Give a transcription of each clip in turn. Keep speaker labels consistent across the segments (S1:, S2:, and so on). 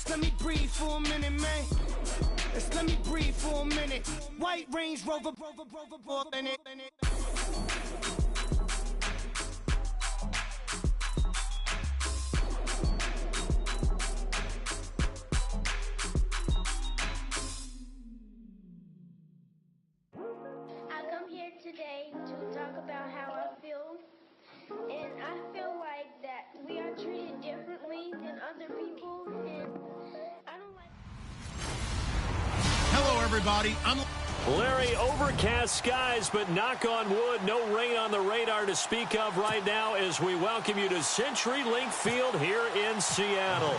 S1: let me breathe for a minute, man. Let's let me breathe for a minute. White Range Rover, in it.
S2: Today to talk about how I feel, and I feel like that we are treated differently than other people, and I don't like.
S3: Hello everybody, I'm
S4: Larry. Overcast skies, but knock on wood, no rain on the radar to speak of right now as we welcome you to CenturyLink Field here in Seattle.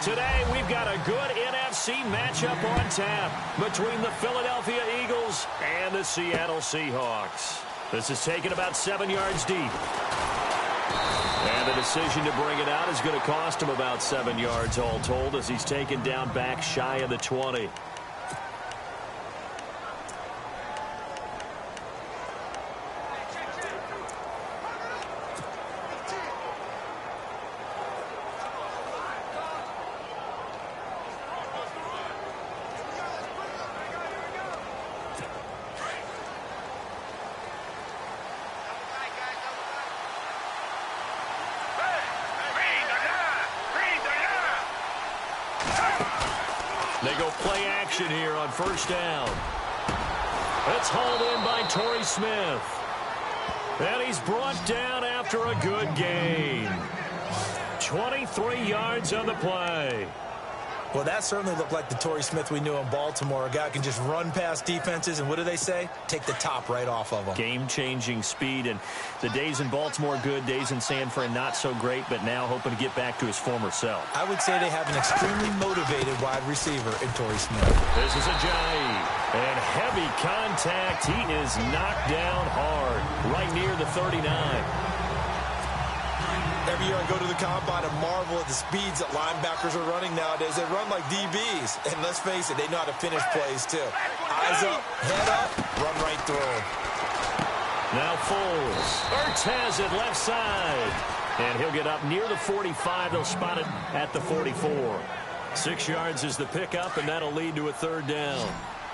S4: Today we've got a good NFC matchup on tap between the Philadelphia Eagles and the Seattle Seahawks. This is taken about 7 yards deep. And the decision to bring it out is going to cost him about 7 yards all told as he's taken down back shy of the 20. They go play action here on first down. It's hauled in by Torrey Smith. And he's brought down after a good gain. 23 yards on the play.
S5: Well, that certainly looked like the Torrey Smith we knew in Baltimore. A guy can just run past defenses, and what do they say? Take the top right off of them.
S4: Game-changing speed, and the days in Baltimore good, days in San Fran not so great, but now hoping to get back to his former self.
S5: I would say they have an extremely motivated wide receiver in Torrey Smith.
S4: This is Ajayi, and heavy contact. He is knocked down hard, right near the 39.
S5: Every year I go to the combine and marvel at the speeds that linebackers are running nowadays. They run like DBs. And let's face it, they know how to finish plays too. Eyes up, head up, run right through them.
S4: Now Foles. Ertz has it left side. And he'll get up near the 45. They'll spot it at the 44. 6 yards is the pickup, and that'll lead to a third down.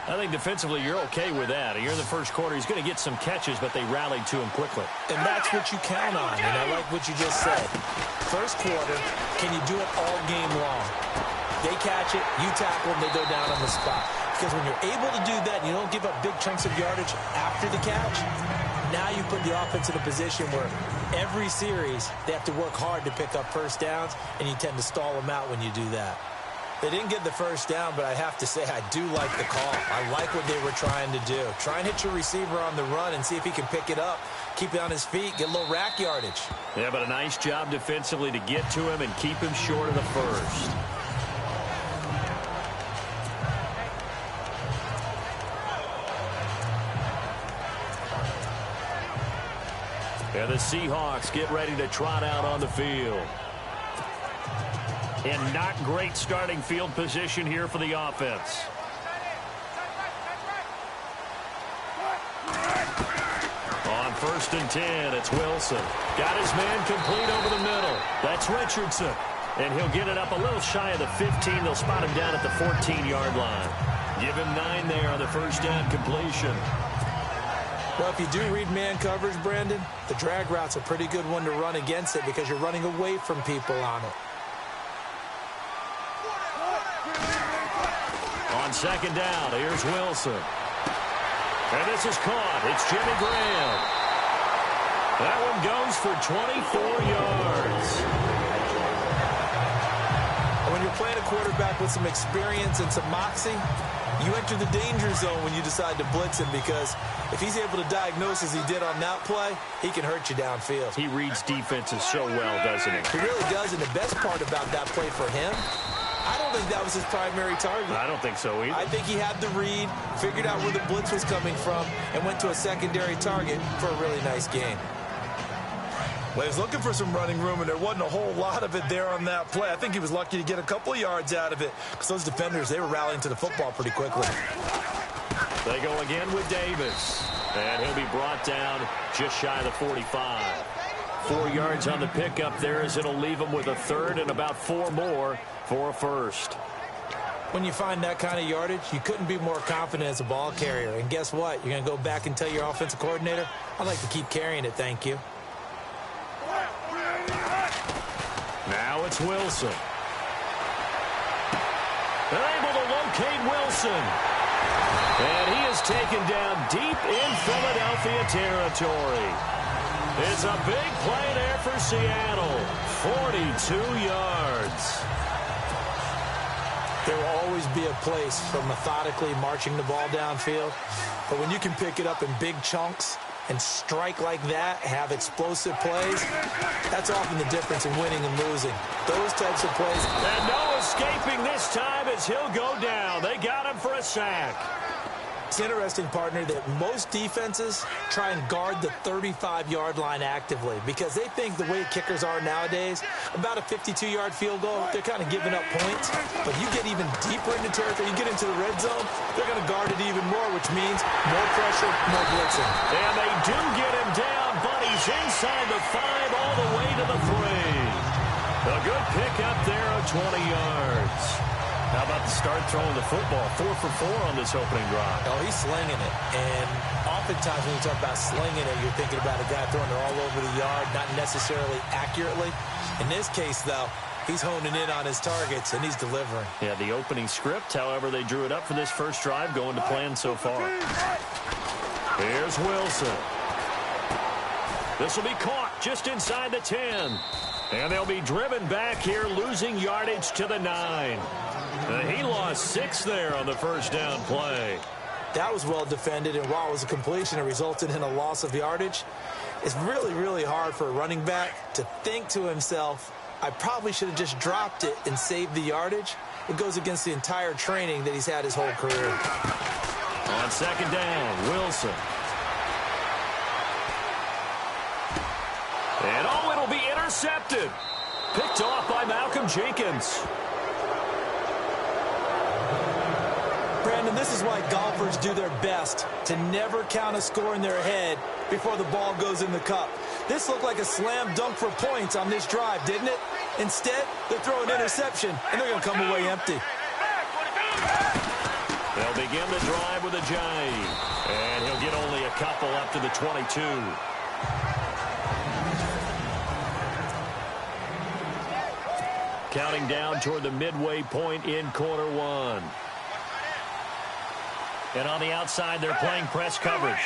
S4: I think defensively you're okay with that. You're in the first quarter. He's going to get some catches, but they rallied to him quickly.
S5: And that's what you count on, and I like what you just said. First quarter, can you do it all game long? They catch it, you tackle them, they go down on the spot. Because when you're able to do that and you don't give up big chunks of yardage after the catch, now you put the offense in a position where every series they have to work hard to pick up first downs, and you tend to stall them out when you do that. They didn't get the first down, but I have to say I do like the call. I like what they were trying to do. Try and hit your receiver on the run and see if he can pick it up, keep it on his feet, get a little rack yardage.
S4: Yeah, but a nice job defensively to get to him and keep him short of the first. And the Seahawks get ready to trot out on the field. And not great starting field position here for the offense. On 1st and 10, it's Wilson. Got his man complete over the middle. That's Richardson. And he'll get it up a little shy of the 15. They'll spot him down at the 14-yard line. Give him 9 there on the first down completion.
S5: Well, if you do read man coverage, Brandon, the drag route's a pretty good one to run against it because you're running away from people on it.
S4: On 2nd down, here's Wilson. And this is caught. It's Jimmy Graham. That one goes for 24 yards.
S5: And when you're playing a quarterback with some experience and some moxie, you enter the danger zone when you decide to blitz him because if he's able to diagnose as he did on that play, he can hurt you downfield.
S4: He reads defenses so well, doesn't he?
S5: He really does, and the best part about that play for him, I don't think that was his primary target.
S4: I don't think so either.
S5: I think he had the read, figured out where the blitz was coming from, and went to a secondary target for a really nice gain. Well, he was looking for some running room, and there wasn't a whole lot of it there on that play. I think he was lucky to get a couple of yards out of it because those defenders, they were rallying to the football pretty quickly.
S4: They go again with Davis, and he'll be brought down just shy of the 45. 4 yards on the pickup there as it'll leave him with a third and about 4 more for a first.
S5: When you find that kind of yardage, you couldn't be more confident as a ball carrier. And guess what? You're going to go back and tell your offensive coordinator, I'd like to keep carrying it, thank you.
S4: Now it's Wilson. They're able to locate Wilson. And he is taken down deep in Philadelphia territory. It's a big play there for Seattle. 42 yards.
S5: There will always be a place for methodically marching the ball downfield. But when you can pick it up in big chunks and strike like that, have explosive plays, that's often the difference in winning and losing. Those types of plays.
S4: And no escaping this time as he'll go down. They got him for a sack.
S5: It's interesting, partner, that most defenses try and guard the 35-yard line actively because they think the way kickers are nowadays, about a 52-yard field goal, they're kind of giving up points. But you get even deeper into territory, you get into the red zone, they're going to guard it even more, which means more pressure, more blitzing.
S4: And they do get him down, but he's inside the 5 all the way to the 3. A good pickup there of 20 yards. How about the start throwing the football? 4 for 4 on this opening drive.
S5: Oh, he's slinging it. And oftentimes when you talk about slinging it, you're thinking about a guy throwing it all over the yard, not necessarily accurately. In this case, though, he's honing in on his targets, and he's delivering.
S4: Yeah, the opening script, however, they drew it up for this first drive, going to plan so far. Here's Wilson. This will be caught just inside the 10. And they'll be driven back here, losing yardage to the 9. He lost 6 there on the first down play.
S5: That was well defended, and while it was a completion, it resulted in a loss of yardage. It's really, really hard for a running back to think to himself, I probably should have just dropped it and saved the yardage. It goes against the entire training that he's had his whole career.
S4: On second down, Wilson. And oh, it'll be intercepted. Picked off by Malcolm Jenkins.
S5: Brandon, this is why golfers do their best to never count a score in their head before the ball goes in the cup. This looked like a slam dunk for points on this drive, didn't it? Instead, they throw an interception, and they're going to come away empty.
S4: They'll begin the drive with a jive. And he'll get only a couple up to the 22. Counting down toward the midway point in quarter 1. And on the outside, they're playing press coverage.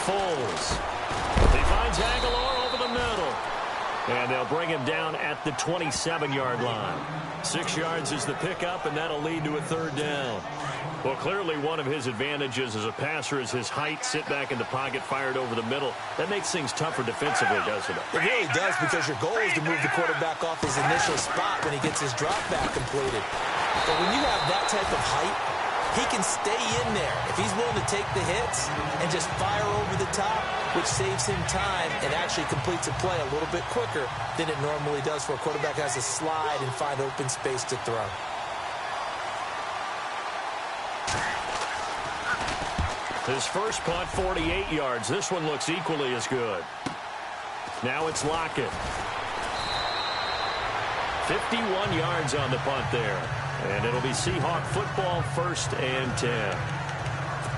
S4: Foles. He finds Aguilar over the middle. And they'll bring him down at the 27-yard line. 6 yards is the pickup, and that'll lead to a third down. Well, clearly one of his advantages as a passer is his height, sit back in the pocket, fired over the middle. That makes things tougher defensively, doesn't it?
S5: It really does, because your goal is to move the quarterback off his initial spot when he gets his drop back completed. But when you have that type of height, he can stay in there if he's willing to take the hits and just fire over the top, which saves him time and actually completes a play a little bit quicker than it normally does for a quarterback who has to slide and find open space to throw.
S4: His first punt, 48 yards. This one looks equally as good. Now it's Lockett. 51 yards on the punt there. And it'll be Seahawk football, 1st and 10.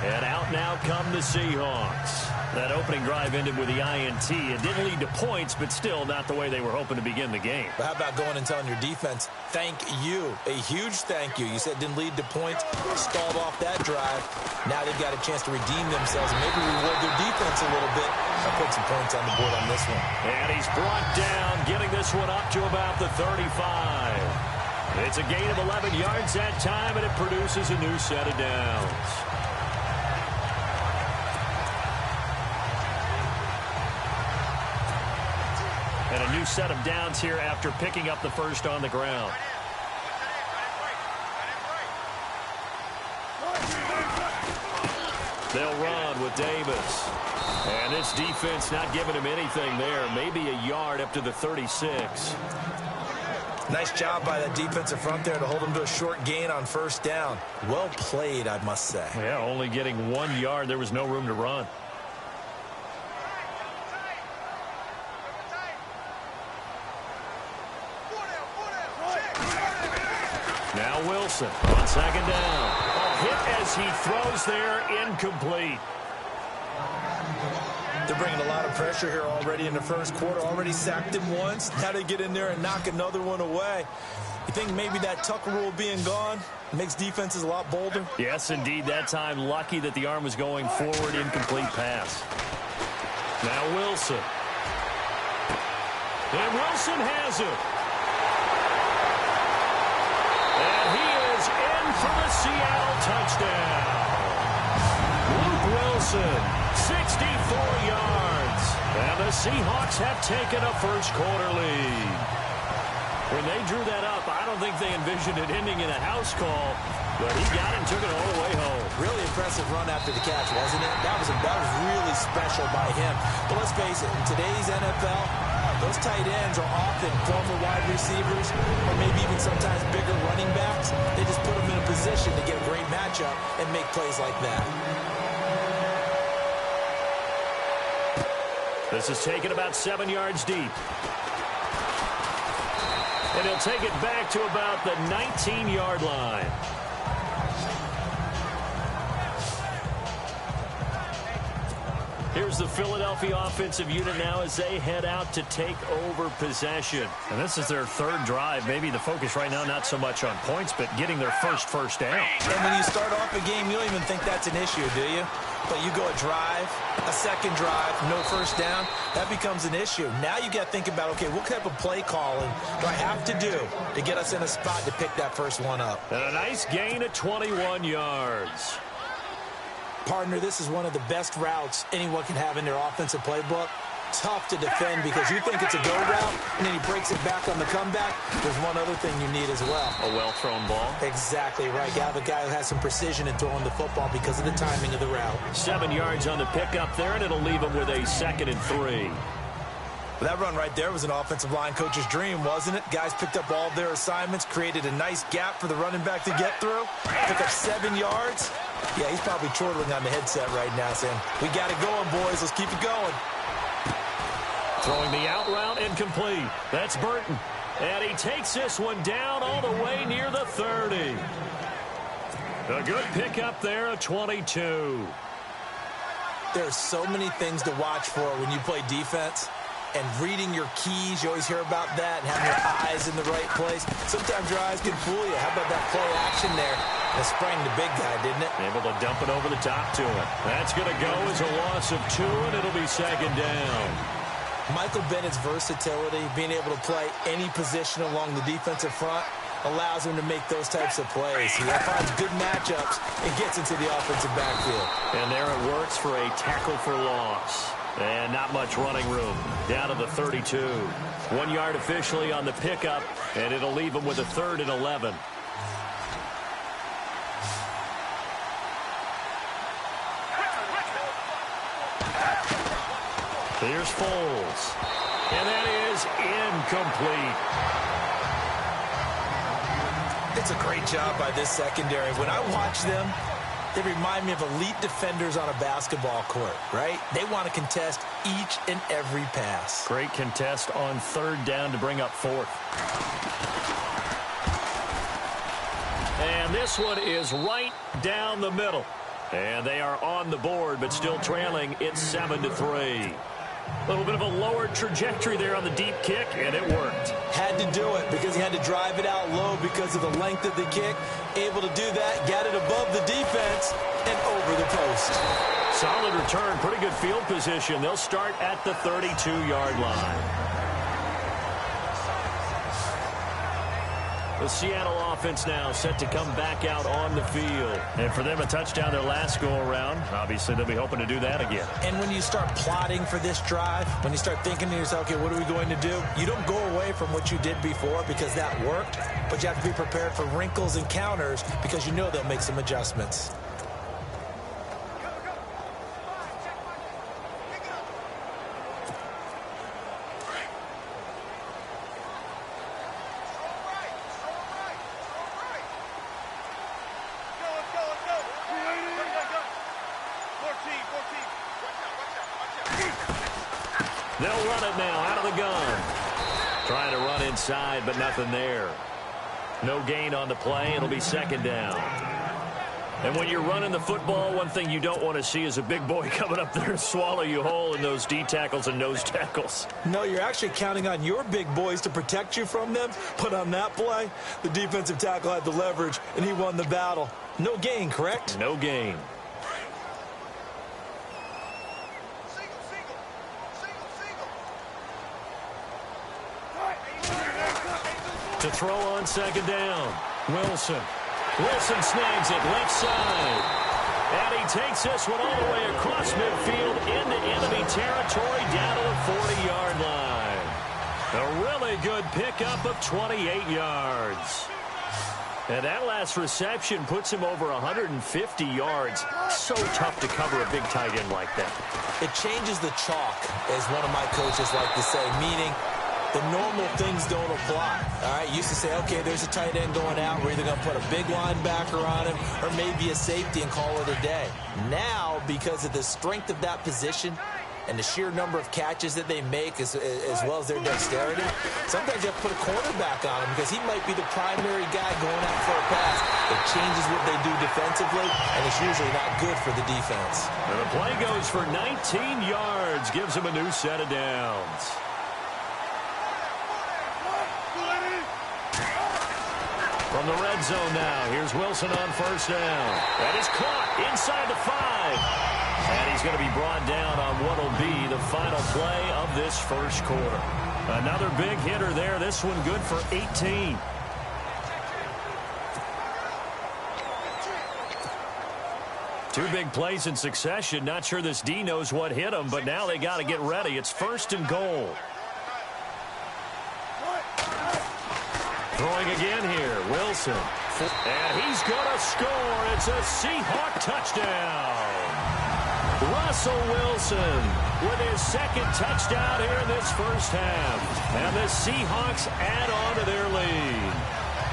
S4: And out now come the Seahawks. That opening drive ended with the INT. It didn't lead to points, but still not the way they were hoping to begin the game.
S5: But how about going and telling your defense, thank you, a huge thank you. You said it didn't lead to points, stalled off that drive. Now they've got a chance to redeem themselves and maybe reward their defense a little bit and put some points on the board on this one.
S4: And he's brought down, getting this one up to about the 35. It's a gain of 11 yards that time, and it produces a new set of downs. And a new set of downs here after picking up the first on the ground. They'll run with Davis. And this defense not giving him anything there. Maybe a yard up to the 36.
S5: Nice job by that defensive front there to hold him to a short gain on first down. Well played, I must say.
S4: Yeah, only getting 1 yard. There was no room to run. Now Wilson on second down. A hit as he throws there, incomplete.
S5: They're bringing a lot of pressure here already in the first quarter. Already sacked him once. Now they get in there and knock another one away. You think maybe that Tucker rule being gone makes defenses a lot bolder?
S4: Yes, indeed. That time, lucky that the arm was going forward. Incomplete pass. Now Wilson. And Wilson has it. And he is in for the Seattle touchdown. Luke Wilson, 64 yards. And the Seahawks have taken a first quarter lead. When they drew that up, I don't think they envisioned it ending in a house call, but he got it and took it all the way home.
S5: Really impressive run after the catch, wasn't it? That was really special by him. But let's face it, in today's NFL, those tight ends are often former wide receivers or maybe even sometimes bigger running backs. They just put them in a position to get a great matchup and make plays like that.
S4: This is taken about 7 yards deep. And he'll take it back to about the 19-yard line. Here's the Philadelphia offensive unit now as they head out to take over possession. And this is their third drive. Maybe the focus right now not so much on points, but getting their first down.
S5: And when you start off a game, you don't even think that's an issue, do you? But you go a drive, a second drive, no first down, that becomes an issue. Now you got to think about, okay, what type of play calling do I have to do to get us in a spot to pick that first one up?
S4: And a nice gain of 21 yards.
S5: Partner, this is one of the best routes anyone can have in their offensive playbook. Tough to defend because you think it's a go route, and then he breaks it back on the comeback. There's one other thing you need as well.
S4: A well-thrown ball.
S5: Exactly right. You have a guy who has some precision in throwing the football because of the timing of the route.
S4: 7 yards on the pickup there, and it'll leave him with a 2nd and 3.
S5: Well, that run right there was an offensive line coach's dream, wasn't it? Guys picked up all their assignments, created a nice gap for the running back to get through, pick up 7 yards. Yeah, he's probably chortling on the headset right now saying, we got it going, boys. Let's keep it going.
S4: Throwing the out route incomplete. That's Burton. And he takes this one down all the way near the 30. A good pickup there, a 22.
S5: There are so many things to watch for when you play defense. And reading your keys, you always hear about that, and having your eyes in the right place. Sometimes your eyes can fool you. How about that play action there? That sprang the big guy, didn't it?
S4: Able to dump it over the top to him. That's going to go as a loss of 2, and it'll be 2nd down.
S5: Michael Bennett's versatility, being able to play any position along the defensive front, allows him to make those types of plays. He finds good matchups and gets into the offensive backfield.
S4: And there it works for a tackle for loss. And not much running room. Down to the 32. 1 yard officially on the pickup, and it'll leave him with a 3rd and 11. Here's Foles. And that is incomplete.
S5: It's a great job by this secondary. When I watch them, they remind me of elite defenders on a basketball court, right? They want to contest each and every pass.
S4: Great contest on 3rd down to bring up 4th. And this one is right down the middle. And they are on the board, but still trailing. It's 7-3. A little bit of a lower trajectory there on the deep kick, and it worked.
S5: Had to do it because he had to drive it out low because of the length of the kick. Able to do that, got it above the defense, and over the post.
S4: Solid return, pretty good field position. They'll start at the 32-yard line. The Seattle offense now set to come back out on the field. And for them, a touchdown their last go-around. Obviously, they'll be hoping to do that again.
S5: And when you start plotting for this drive, when you start thinking to yourself, okay, what are we going to do? You don't go away from what you did before because that worked, but you have to be prepared for wrinkles and counters because you know they'll make some adjustments.
S4: They'll run it now out of the gun. Trying to run inside, but nothing there. No gain on the play. It'll be second down. And when you're running the football, one thing you don't want to see is a big boy coming up there and swallow you whole in those D tackles and nose tackles.
S5: No, you're actually counting on your big boys to protect you from them. But on that play, the defensive tackle had the leverage, and he won the battle. No gain, correct?
S4: No gain. To throw on second down. Wilson snags it left side. And he takes this one all the way across midfield into enemy territory down to the 40-yard line. A really good pickup of 28 yards. And that last reception puts him over 150 yards. So tough to cover a big tight end like that.
S5: It changes the chalk, as one of my coaches like to say, meaning the normal things don't apply. All right, used to say, okay, there's a tight end going out. We're either going to put a big linebacker on him or maybe a safety and call it a day. Now, because of the strength of that position and the sheer number of catches that they make as well as their dexterity, sometimes you have to put a cornerback on him because he might be the primary guy going out for a pass. It changes what they do defensively, and it's usually not good for the defense.
S4: And the play goes for 19 yards, gives him a new set of downs. From the red zone now, here's Wilson on first down. That is caught inside the 5. And he's going to be brought down on what will be the final play of this first quarter. Another big hitter there. This one good for 18. Two big plays in succession. Not sure this D knows what hit him, but now they got to get ready. It's first and goal. Throwing again here, Wilson. And he's going to score. It's a Seahawk touchdown. Russell Wilson with his second touchdown here in this first half. And the Seahawks add on to their lead.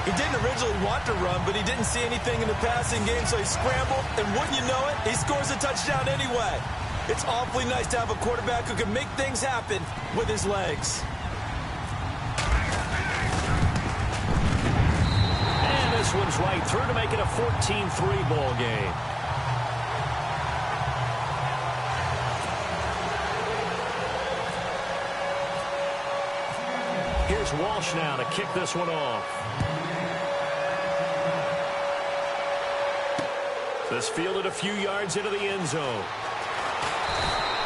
S5: He didn't originally want to run, but he didn't see anything in the passing game, so he scrambled, and wouldn't you know it, he scores a touchdown anyway. It's awfully nice to have a quarterback who can make things happen with his legs.
S4: This one's right through to make it a 14-3 ball game. Here's Walsh now to kick this one off. This fielded a few yards into the end zone.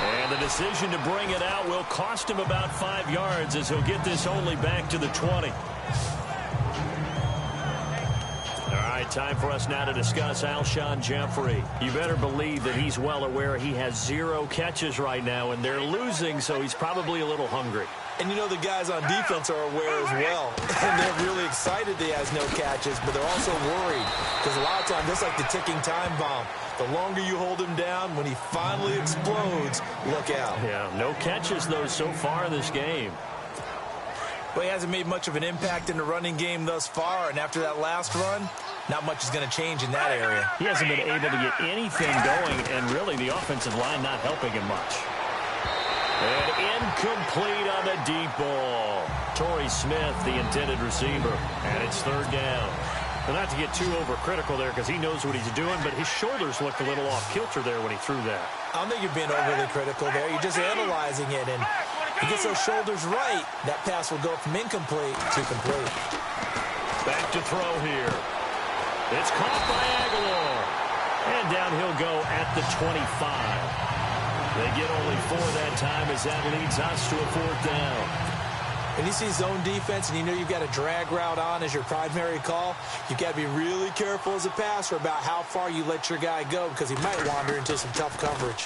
S4: And the decision to bring it out will cost him about 5 yards as he'll get this only back to the 20. Time for us now to discuss Alshon Jeffrey. You better believe that he's well aware he has 0 catches right now, and they're losing, so he's probably a little hungry.
S5: And you know the guys on defense are aware as well. And they're really excited that he has no catches, but they're also worried. Because a lot of times, just like the ticking time bomb, the longer you hold him down, when he finally explodes, look out.
S4: Yeah, no catches, though, so far in this game.
S5: Well, he hasn't made much of an impact in the running game thus far, and after that last run, not much is going to change in that area.
S4: He hasn't been able to get anything going, and really the offensive line not helping him much. And incomplete on the deep ball. Torrey Smith, the intended receiver, and it's third down. Well, not to get too overcritical there because he knows what he's doing, but his shoulders looked a little off kilter there when he threw that.
S5: I don't think you're being overly critical there. You're just analyzing it, and he gets those shoulders right. That pass will go from incomplete to complete.
S4: Back to throw here. It's caught by Aguilar. And down he'll go at the 25. They get only 4 that time as that leads us to a fourth down.
S5: When you see zone defense and you know you've got a drag route on as your primary call, you've got to be really careful as a passer about how far you let your guy go because he might wander into some tough coverage.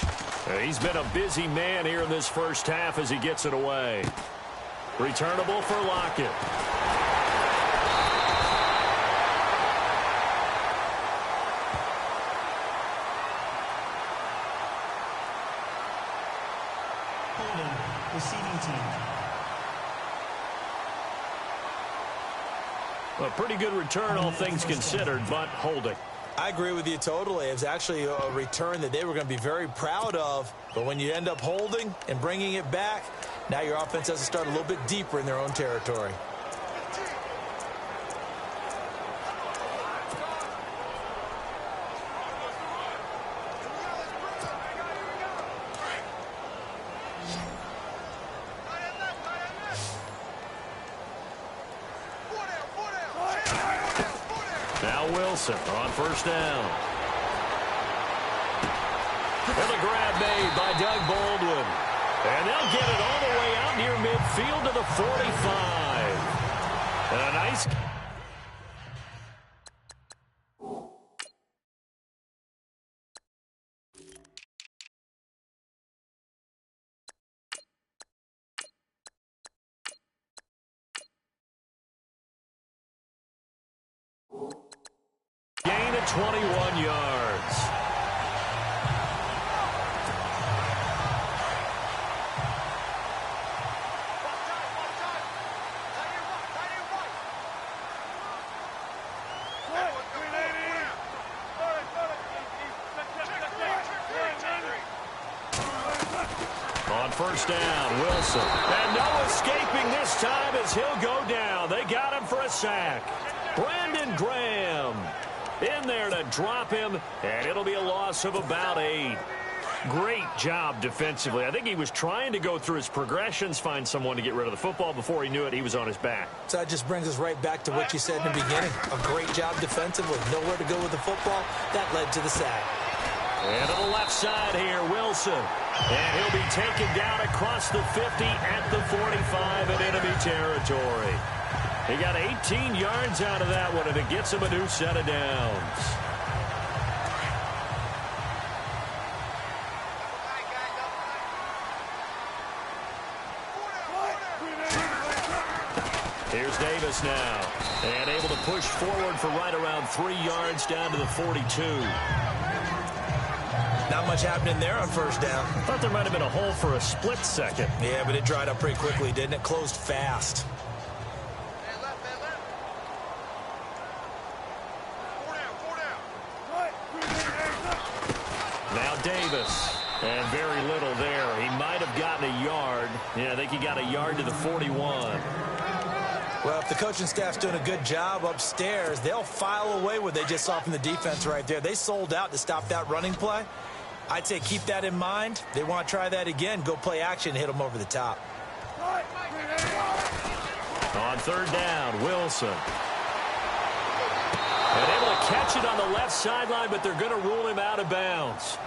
S4: He's been a busy man here in this first half as he gets it away. Returnable for Lockett.
S1: Receiving team.
S4: A pretty good return, all things considered, but holding.
S5: I agree with you totally. It was actually a return that they were going to be very proud of. But when you end up holding and bringing it back, now your offense has to start a little bit deeper in their own territory.
S4: Now Wilson on first down. And the grab made by Doug Baldwin. And they'll get it all the way out near midfield to the 45. And a nice... Gain of 21 yards. On first down, Wilson. And no escaping this time as he'll go down. They got him for a sack. Brandon Graham in there to drop him, and it'll be a loss of about 8. Great job defensively. I think he was trying to go through his progressions, find someone to get rid of the football. Before he knew it, he was on his back.
S5: So that just brings us right back to what you said in the beginning. A great job defensively. Nowhere to go with the football. That led to the sack.
S4: And to the left side here, Wilson. And he'll be taken down across the 50 at the 45 in enemy territory. He got 18 yards out of that one, and it gets him a new set of downs. Here's Davis now, and able to push forward for right around 3 yards down to the 42.
S5: Not much happening there on first down.
S4: Thought there might have been a hole for a split second.
S5: Yeah, but it dried up pretty quickly, didn't it? Closed fast.
S4: Now Davis, and very little there. He might have gotten a yard. Yeah, I think he got a yard to the 41.
S5: Well, if the coaching staff's doing a good job upstairs, they'll file away what they just saw from the defense right there. They sold out to stop that running play. I'd say keep that in mind. They want to try that again. Go play action, hit them over the top.
S4: On third down, Wilson. And able to catch it on the left sideline, but they're going to rule him out of bounds.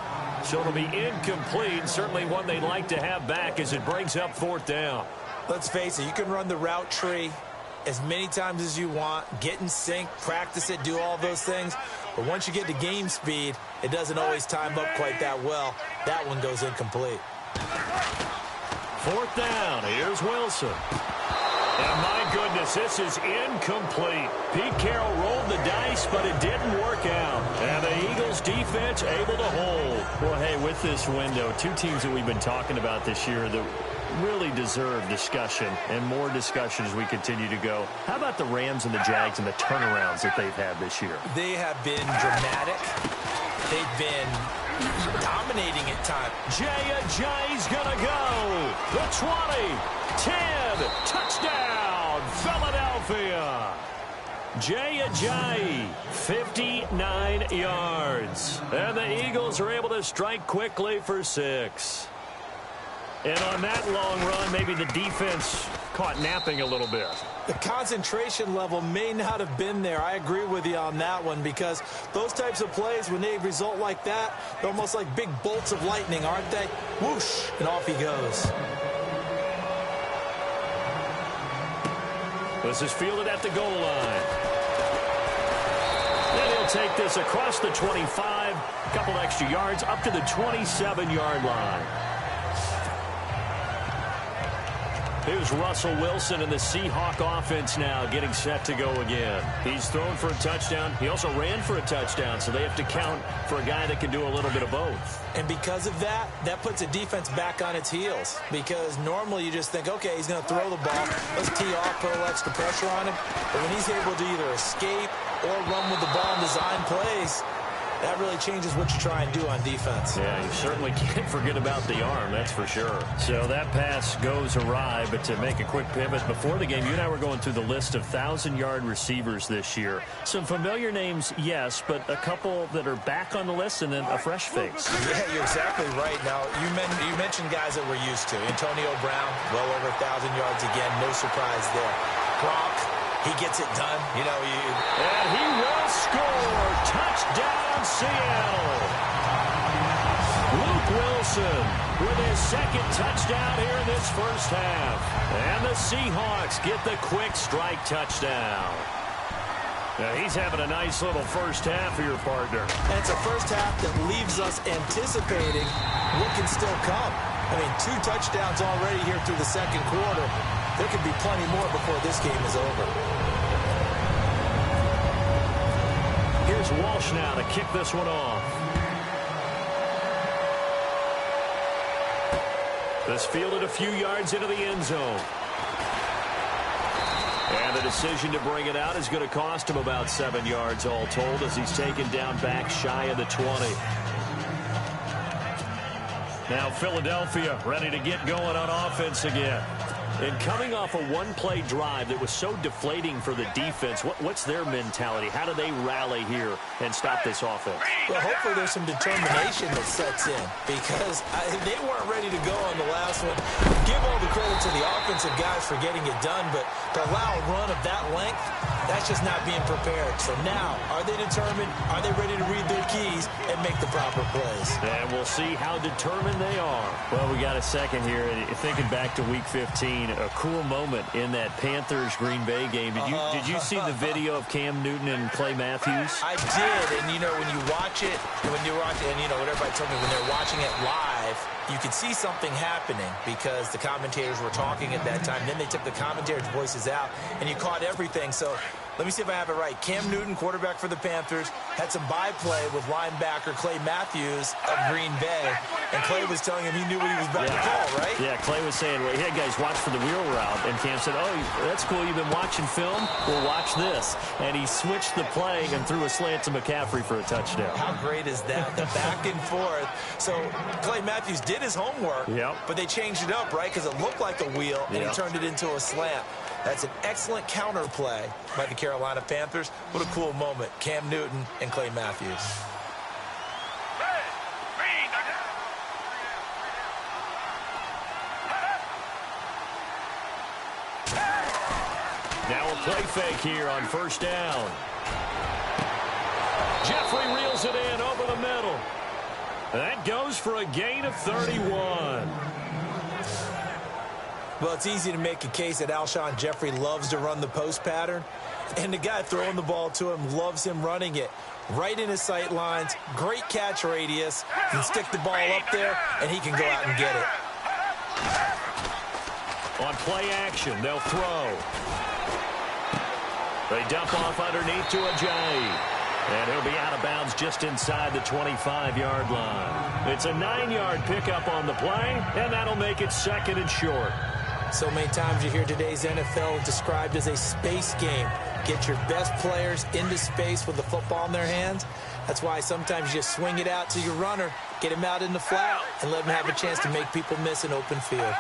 S4: So it'll be incomplete. Certainly one they'd like to have back as it brings up fourth down.
S5: Let's face it, you can run the route tree as many times as you want, get in sync, practice it, do all those things. But once you get to game speed, it doesn't always time up quite that well. That one goes incomplete.
S4: Fourth down, here's Wilson. And my goodness, this is incomplete. Pete Carroll rolled the dice, but it didn't work out. And the Eagles defense able to hold. Well, hey, with this window, two teams that we've been talking about this year that really deserve discussion and more discussion as we continue to go. How about the Rams and the Jags and the turnarounds that they've had this year?
S5: They have been dramatic. They've been dominating at times.
S4: Jay Ajayi's gonna go. The 20, 10, touchdown, Philadelphia. Jay Ajayi, 59 yards. And the Eagles are able to strike quickly for 6. And on that long run, maybe the defense caught napping a little bit.
S5: The concentration level may not have been there. I agree with you on that one, because those types of plays, when they result like that, they're almost like big bolts of lightning, aren't they? Whoosh, and off he goes.
S4: This is fielded at the goal line. And he'll take this across the 25, a couple extra yards, up to the 27-yard line. Here's Russell Wilson and the Seahawk offense now getting set to go again. He's thrown for a touchdown. He also ran for a touchdown, so they have to count for a guy that can do a little bit of both.
S5: And because of that, that puts a defense back on its heels. Because normally you just think, okay, he's going to throw the ball. Let's tee off, put a little extra pressure on him. But when he's able to either escape or run with the ball and design plays, that really changes what you try and do on defense.
S4: Yeah, you certainly can't forget about the arm, that's for sure. So that pass goes awry, but to make a quick pivot, before the game, you and I were going through the list of 1,000-yard receivers this year. Some familiar names, yes, but a couple that are back on the list and then a fresh face.
S5: Yeah, you're exactly right. Now, you mentioned guys that we're used to. Antonio Brown, well over 1,000 yards again, no surprise there. Gronk, he gets it done. You know,
S4: and he will score. Touchdown, Seattle. Luke Wilson with his second touchdown here in this first half. And the Seahawks get the quick strike touchdown. Now, he's having a nice little first half for your partner.
S5: And it's a first half that leaves us anticipating what can still come. I mean, 2 touchdowns already here through the second quarter. There could be plenty more before this game is over.
S4: Here's Walsh now to kick this one off. This fielded a few yards into the end zone. And the decision to bring it out is going to cost him about 7 yards all told as he's taken down back shy of the 20. Now Philadelphia ready to get going on offense again. And coming off a one-play drive that was so deflating for the defense, what's their mentality? How do they rally here and stop this offense?
S5: Well, hopefully there's some determination that sets in because they weren't ready to go on the last one. Give all the credit to the offensive guys for getting it done, but to allow a run of that length, that's just not being prepared. So now, are they determined? Are they ready to read their keys and make the proper plays?
S4: And we'll see how determined they are. Well, we got a second here. And thinking back to Week 15, a cool moment in that Panthers-Green Bay game. Did you see the video of Cam Newton and Clay Matthews?
S5: I did, and, you know, when you watch it, and, you know, what everybody told me, when they're watching it live, you could see something happening because the commentators were talking at that time. Then they took the commentators' voices out, and you caught everything. So let me see if I have it right. Cam Newton, quarterback for the Panthers, had some byplay with linebacker Clay Matthews of Green Bay, and Clay was telling him he knew what he was about to call, right?
S4: Yeah, Clay was saying, well, hey, guys, watch for the wheel route. And Cam said, oh, that's cool. You've been watching film? Well, watch this. And he switched the play and threw a slant to McCaffrey for a touchdown.
S5: How great is that? The back and forth. So Clay Matthews did his homework, but they changed it up, right? Because it looked like a wheel, and he turned it into a slant. That's an excellent counter play by the Carolina Panthers. What a cool moment. Cam Newton and Clay Matthews.
S4: Now a play fake here on first down. Jeffrey reels it in over the middle. That goes for a gain of 31.
S5: Well, it's easy to make a case that Alshon Jeffrey loves to run the post pattern, and the guy throwing the ball to him loves him running it. Right in his sight lines, great catch radius. He can stick the ball up there, and he can go out and get it.
S4: On play action, they'll throw. They dump off underneath to Ajayi. And he'll be out of bounds just inside the 25-yard line. It's a 9-yard pickup on the play, and that'll make it second and short.
S5: So many times you hear today's NFL described as a space game. Get your best players into space with the football in their hands. That's why sometimes you just swing it out to your runner, get him out in the flat, and let him have a chance to make people miss an open field.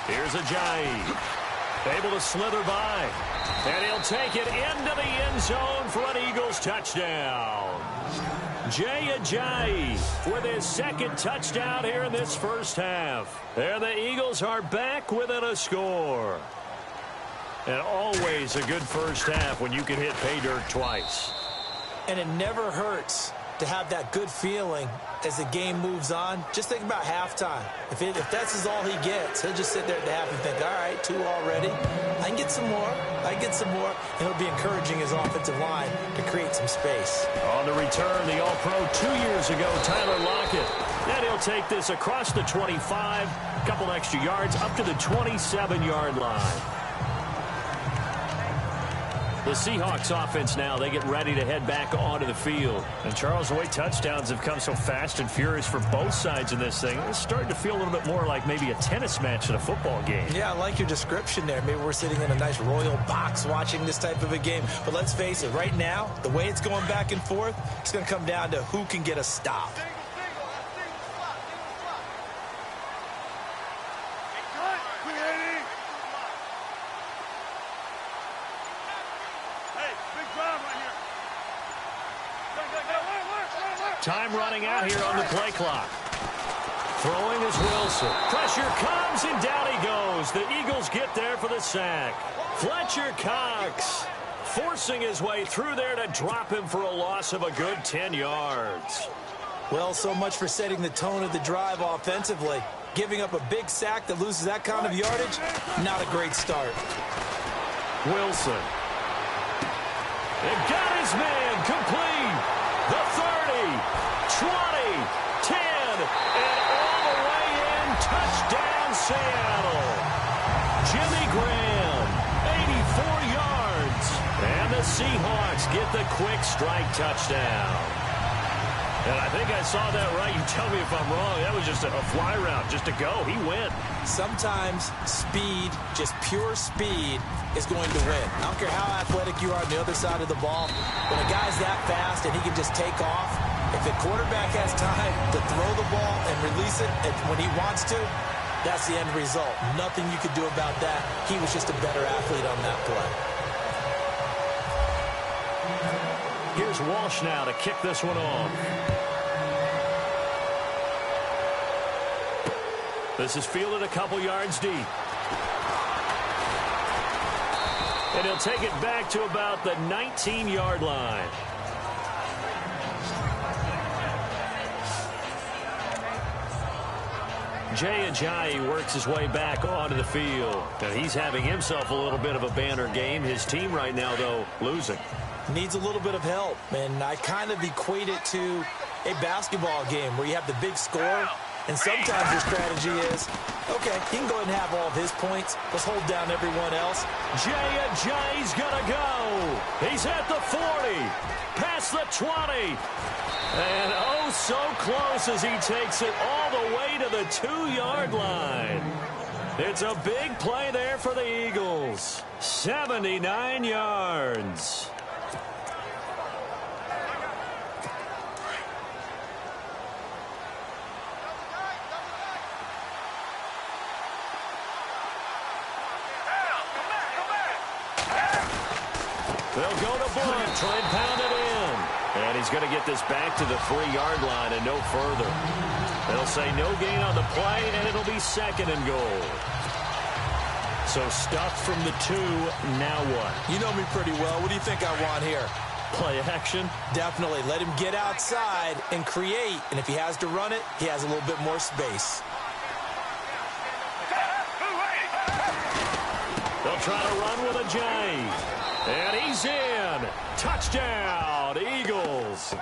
S4: Here's Ajayi. Able to slither by. And he'll take it into the end zone for an Eagles touchdown. Jay Ajayi with his second touchdown here in this first half. And the Eagles are back within a score. And always a good first half when you can hit pay dirt twice.
S5: And it never hurts to have that good feeling as the game moves on. Just think about halftime. If that's all he gets, he'll just sit there at the half and think, all right, 2 already. I can get some more. I can get some more. And he'll be encouraging his offensive line to create some space.
S4: On the return, the All-Pro 2 years ago, Tyler Lockett. And he'll take this across the 25, a couple extra yards, up to the 27-yard line. The Seahawks offense now, they get ready to head back onto the field. And Charles, the way touchdowns have come so fast and furious for both sides in this thing, it's starting to feel a little bit more like maybe a tennis match in a football game.
S5: Yeah, I like your description there. Maybe we're sitting in a nice royal box watching this type of a game. But let's face it, right now, the way it's going back and forth, it's going to come down to who can get a stop.
S4: Time running out here on the play clock. Throwing is Wilson. Pressure comes, and down he goes. The Eagles get there for the sack. Fletcher Cox forcing his way through there to drop him for a loss of a good 10 yards.
S5: Well, so much for setting the tone of the drive offensively. Giving up a big sack that loses that kind of yardage, not a great start.
S4: Wilson. It got his man complete. The 30, 20, 10, and all the way in. Touchdown, Seattle. Jimmy Graham, 84 yards. And the Seahawks get the quick strike touchdown. And I think I saw that right. You tell me if I'm wrong. That was just a fly route, just to go. He went.
S5: Sometimes speed, just pure speed, is going to win. I don't care how athletic you are on the other side of the ball. When a guy's that fast and he can just take off, if the quarterback has time to throw the ball and release it when he wants to, that's the end result. Nothing you could do about that. He was just a better athlete on that play.
S4: Here's Walsh now to kick this one off. This is fielded a couple yards deep. And he'll take it back to about the 19-yard line. Jay Ajayi works his way back onto the field. And he's having himself a little bit of a banner game. His team right now, though, losing.
S5: Needs a little bit of help, and I kind of equate it to a basketball game where you have the big score, and sometimes your strategy is, okay, he can go ahead and have all of his points. Let's hold down everyone else.
S4: Jay Ajayi's gonna go. He's at the 40, past the 20, and oh, so close as he takes it all the way to the 2-yard line. It's a big play there for the Eagles. 79 yards. They'll go to Blunt, try and pound it in. And he's going to get this back to the 3-yard line and no further. They'll say no gain on the play, and it'll be 2nd and goal. So stuffed from the 2, now what?
S5: You know me pretty well. What do you think I want here?
S4: Play action?
S5: Definitely. Let him get outside and create. And if he has to run it, he has a little bit more space.
S4: They'll try to run with Ajayi. And he's in. Touchdown, Eagles.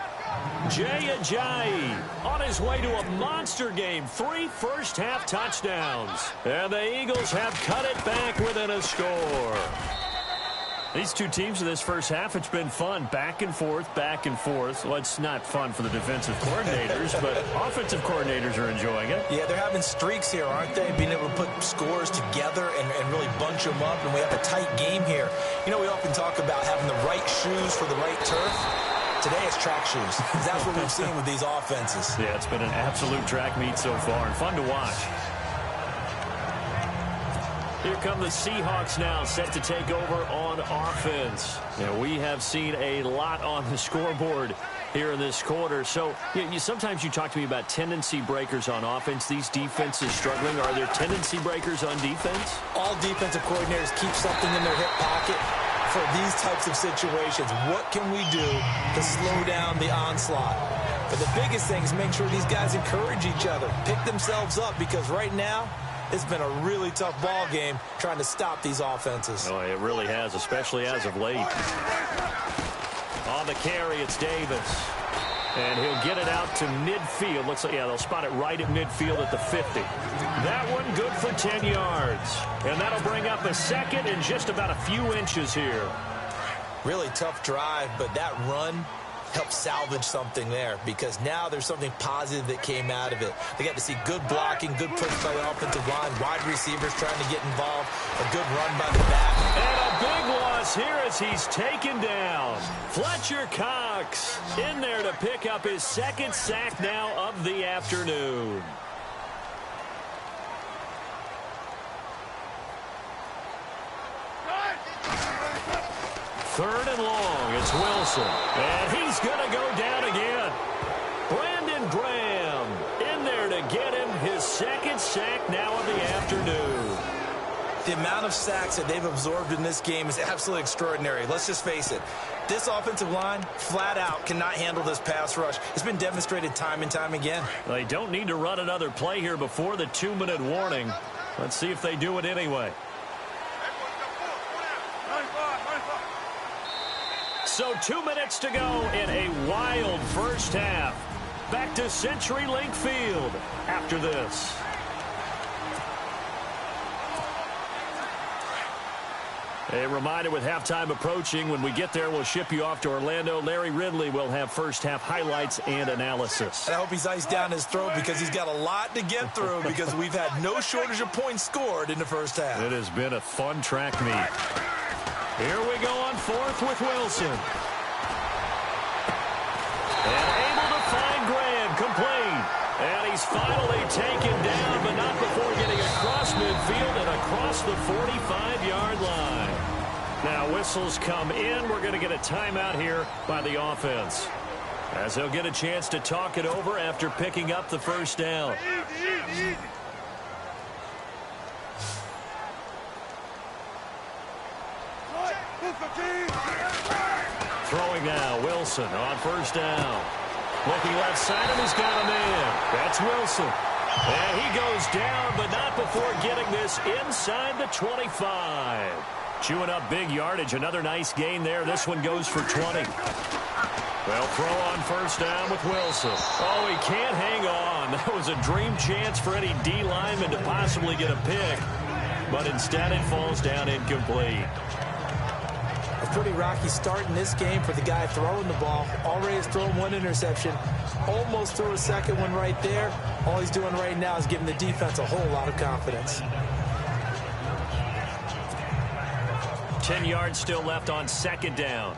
S4: Jay Ajayi on his way to a monster game. 3 first-half touchdowns. And the Eagles have cut it back within a score. These two teams in this first half, it's been fun. Back and forth, back and forth. Well, it's not fun for the defensive coordinators, but offensive coordinators are enjoying it.
S5: Yeah, they're having streaks here, aren't they? Being able to put scores together and really bunch them up, and we have a tight game here. You know, we often talk about having the right shoes for the right turf. Today it's track shoes. That's what we've seen with these offenses.
S4: Yeah, it's been an absolute track meet so far, and fun to watch. Here come the Seahawks now, set to take over on offense. And we have seen a lot on the scoreboard here in this quarter. So sometimes you talk to me about tendency breakers on offense. These defenses struggling. Are there tendency breakers on defense?
S5: All defensive coordinators keep something in their hip pocket for these types of situations. What can we do to slow down the onslaught? But the biggest thing is make sure these guys encourage each other, pick themselves up, because right now, it's been a really tough ball game trying to stop these offenses.
S4: Oh, it really has, especially as of late. On the carry, it's Davis. And he'll get it out to midfield. Looks like, yeah, they'll spot it right at midfield at the 50. That one good for 10 yards. And that'll bring up a 2nd and just about a few inches here.
S5: Really tough drive, but that run help salvage something there, because now there's something positive that came out of it. They got to see good blocking, good push by the offensive line, wide receivers trying to get involved, a good run by the back.
S4: And a big loss here as he's taken down. Fletcher Cox in there to pick up his 2nd sack now of the afternoon. Third and long, it's Wilson. And he's going to go down again. Brandon Graham in there to get him his 2nd sack now of the afternoon.
S5: The amount of sacks that they've absorbed in this game is absolutely extraordinary. Let's just face it. This offensive line, flat out, cannot handle this pass rush. It's been demonstrated time and time again.
S4: They don't need to run another play here before the 2-minute warning. Let's see if they do it anyway. So 2 minutes to go in a wild first half. Back to CenturyLink Field after this. A reminder, with halftime approaching, when we get there, we'll ship you off to Orlando. Larry Ridley will have first half highlights and analysis.
S5: I hope he's iced down his throat because he's got a lot to get through because we've had no shortage of points scored in the first half.
S4: It has been a fun track meet. Here we go on fourth with Wilson. And able to find Graham, complete. And he's finally taken down, but not before getting across midfield and across the 45-yard line. Now whistles come in. We're going to get a timeout here by the offense, as they'll get a chance to talk it over after picking up the first down. Throwing now, Wilson on first down. Looking left side, and he's got a man. That's Wilson. And he goes down, but not before getting this inside the 25. Chewing up big yardage. Another nice gain there. This one goes for 20. Well, throw on first down with Wilson. Oh, he can't hang on. That was a dream chance for any D lineman to possibly get a pick. But instead it falls down incomplete.
S5: A pretty rocky start in this game for the guy throwing the ball. Already has thrown one interception. Almost threw a second one right there. All he's doing right now is giving the defense a whole lot of confidence.
S4: 10 yards still left on second down.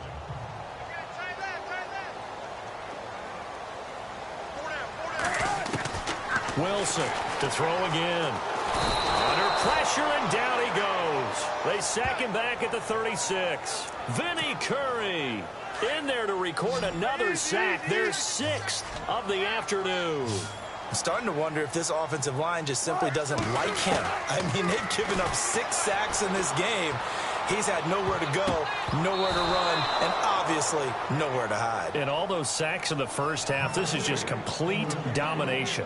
S4: Wilson to throw again. Under pressure, and down he goes. They sack him back at the 36. Vinny Curry in there to record another sack, their 6th of the afternoon.
S5: I'm starting to wonder if this offensive line just simply doesn't like him. I mean, they've given up 6 sacks in this game. He's had nowhere to go, nowhere to run, and obviously nowhere to hide.
S4: And all those sacks in the first half, this is just complete domination.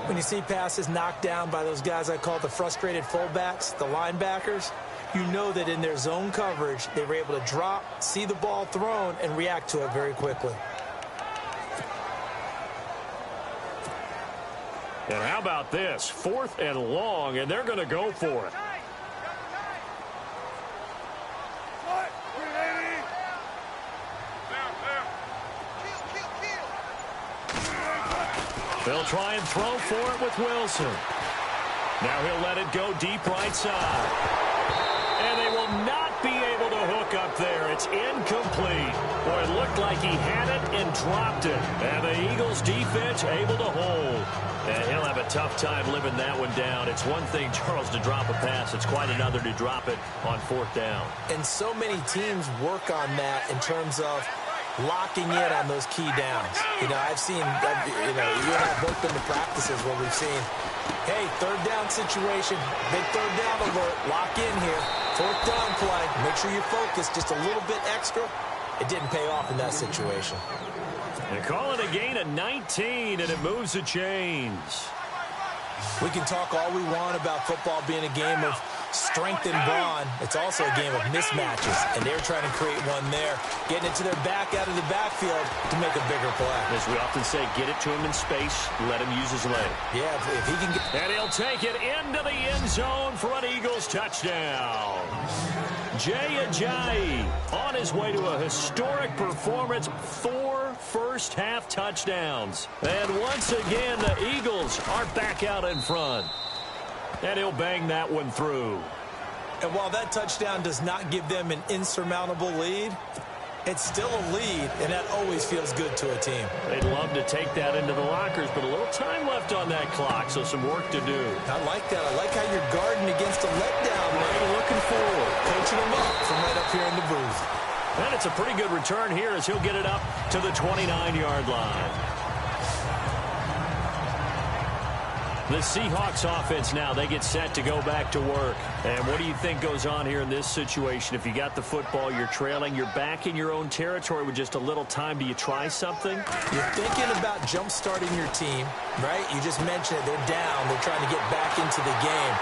S5: When you see passes knocked down by those guys I call the frustrated fullbacks, the linebackers, you know that in their zone coverage, they were able to drop, see the ball thrown, and react to it very quickly.
S4: And how about this? 4th and long, and they're going to go for it. They'll try and throw for it with Wilson. Now he'll let it go deep right side. And they will not be able to hook up there. It's incomplete. Boy, it looked like he had it and dropped it. And the Eagles defense able to hold. And he'll have a tough time living that one down. It's one thing, Charles, to drop a pass. It's quite another to drop it on 4th down.
S5: And so many teams work on that in terms of locking in on those key downs. You know, I've seen, you and I have both been to practices where we've seen, hey, 3rd down situation, big 3rd down alert, lock in here, 4th down play, make sure you focus just a little bit extra. It didn't pay off in that situation.
S4: They call it a gain of 19, and it moves the chains.
S5: We can talk all we want about football being a game of strength and brawn. It's also a game of mismatches, and they're trying to create one there, getting it to their back out of the backfield to make a bigger play.
S4: As we often say, get it to him in space, let him use his leg.
S5: Yeah, if he can get... And
S4: he'll take it into the end zone for an Eagles touchdown. Jay Ajayi on his way to a historic performance, 4 first-half touchdowns. And once again, the Eagles are back out in front. And he'll bang that one through.
S5: And while that touchdown does not give them an insurmountable lead, it's still a lead, and that always feels good to a team.
S4: They'd love to take that into the lockers, but a little time left on that clock, so some work to do.
S5: I like that. I like how you're guarding against a letdown, man. Looking forward, coaching them up from right up here in the booth.
S4: And it's a pretty good return here as he'll get it up to the 29-yard line. The Seahawks offense now, they get set to go back to work. And what do you think goes on here in this situation? If you got the football, you're trailing, you're back in your own territory with just a little time. Do you try something?
S5: You're thinking about jump-starting your team, right? You just mentioned it. They're down. They're trying to get back into the game.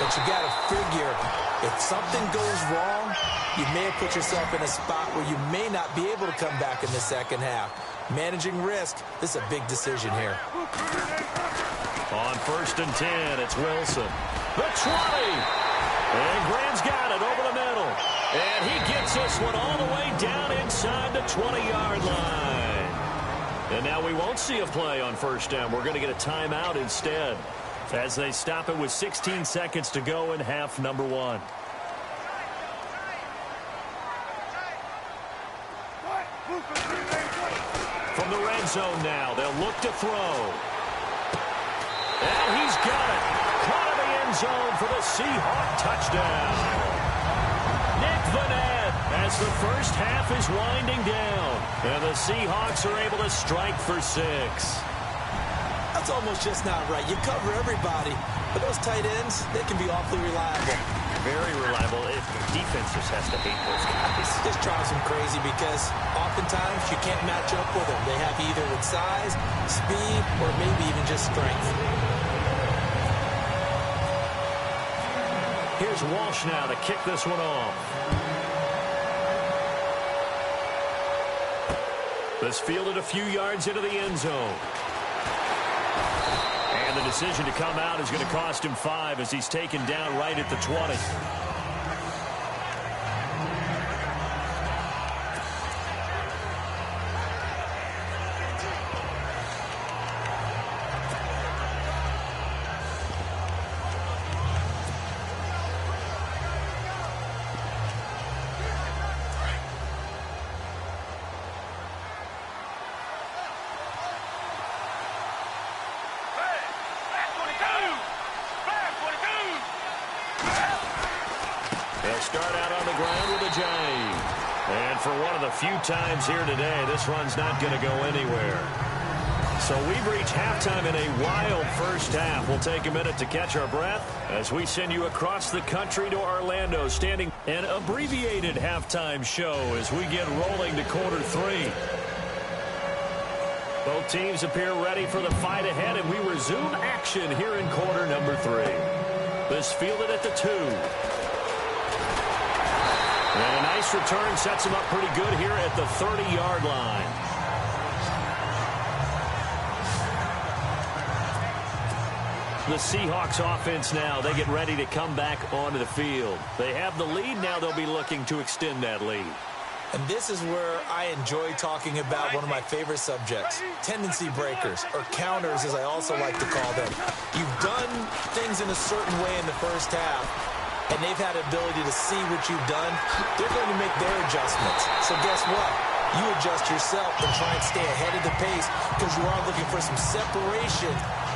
S5: But you got to figure, if something goes wrong, you may have put yourself in a spot where you may not be able to come back in the second half. Managing risk, this is a big decision here.
S4: On 1st and 10, it's Wilson. The 20. And Graham's got it over the middle. And he gets this one all the way down inside the 20-yard line. And now we won't see a play on 1st down. We're going to get a timeout instead as they stop it with 16 seconds to go in half number 1. From the red zone now, they'll look to throw. And he's got it. Caught in the end zone for the Seahawk touchdown. Nick Vanette as the first half is winding down. And the Seahawks are able to strike for 6.
S5: That's almost just not right. You cover everybody, but those tight ends, they can be awfully reliable.
S4: Very reliable. Defense just has to hate those guys.
S5: Just drives them crazy because oftentimes you can't match up with them. They have either with size, speed, or maybe even just strength.
S4: Here's Walsh now to kick this one off. This fielded a few yards into the end zone. And the decision to come out is going to cost him 5 as he's taken down right at the 20. Start out on the ground with a J. And for one of the few times here today, this run's not going to go anywhere. So we've reached halftime in a wild first half. We'll take a minute to catch our breath as we send you across the country to Orlando, standing an abbreviated halftime show as we get rolling to quarter 3. Both teams appear ready for the fight ahead, and we resume action here in quarter number 3. This fielded at the 2. And a nice return sets him up pretty good here at the 30-yard line. The Seahawks offense now, they get ready to come back onto the field. They have the lead. Now they'll be looking to extend that lead.
S5: And this is where I enjoy talking about one of my favorite subjects, tendency breakers, or counters as I also like to call them. You've done things in a certain way in the first half, and they've had the ability to see what you've done. They're going to make their adjustments. So guess what? You adjust yourself and try and stay ahead of the pace because you are looking for some separation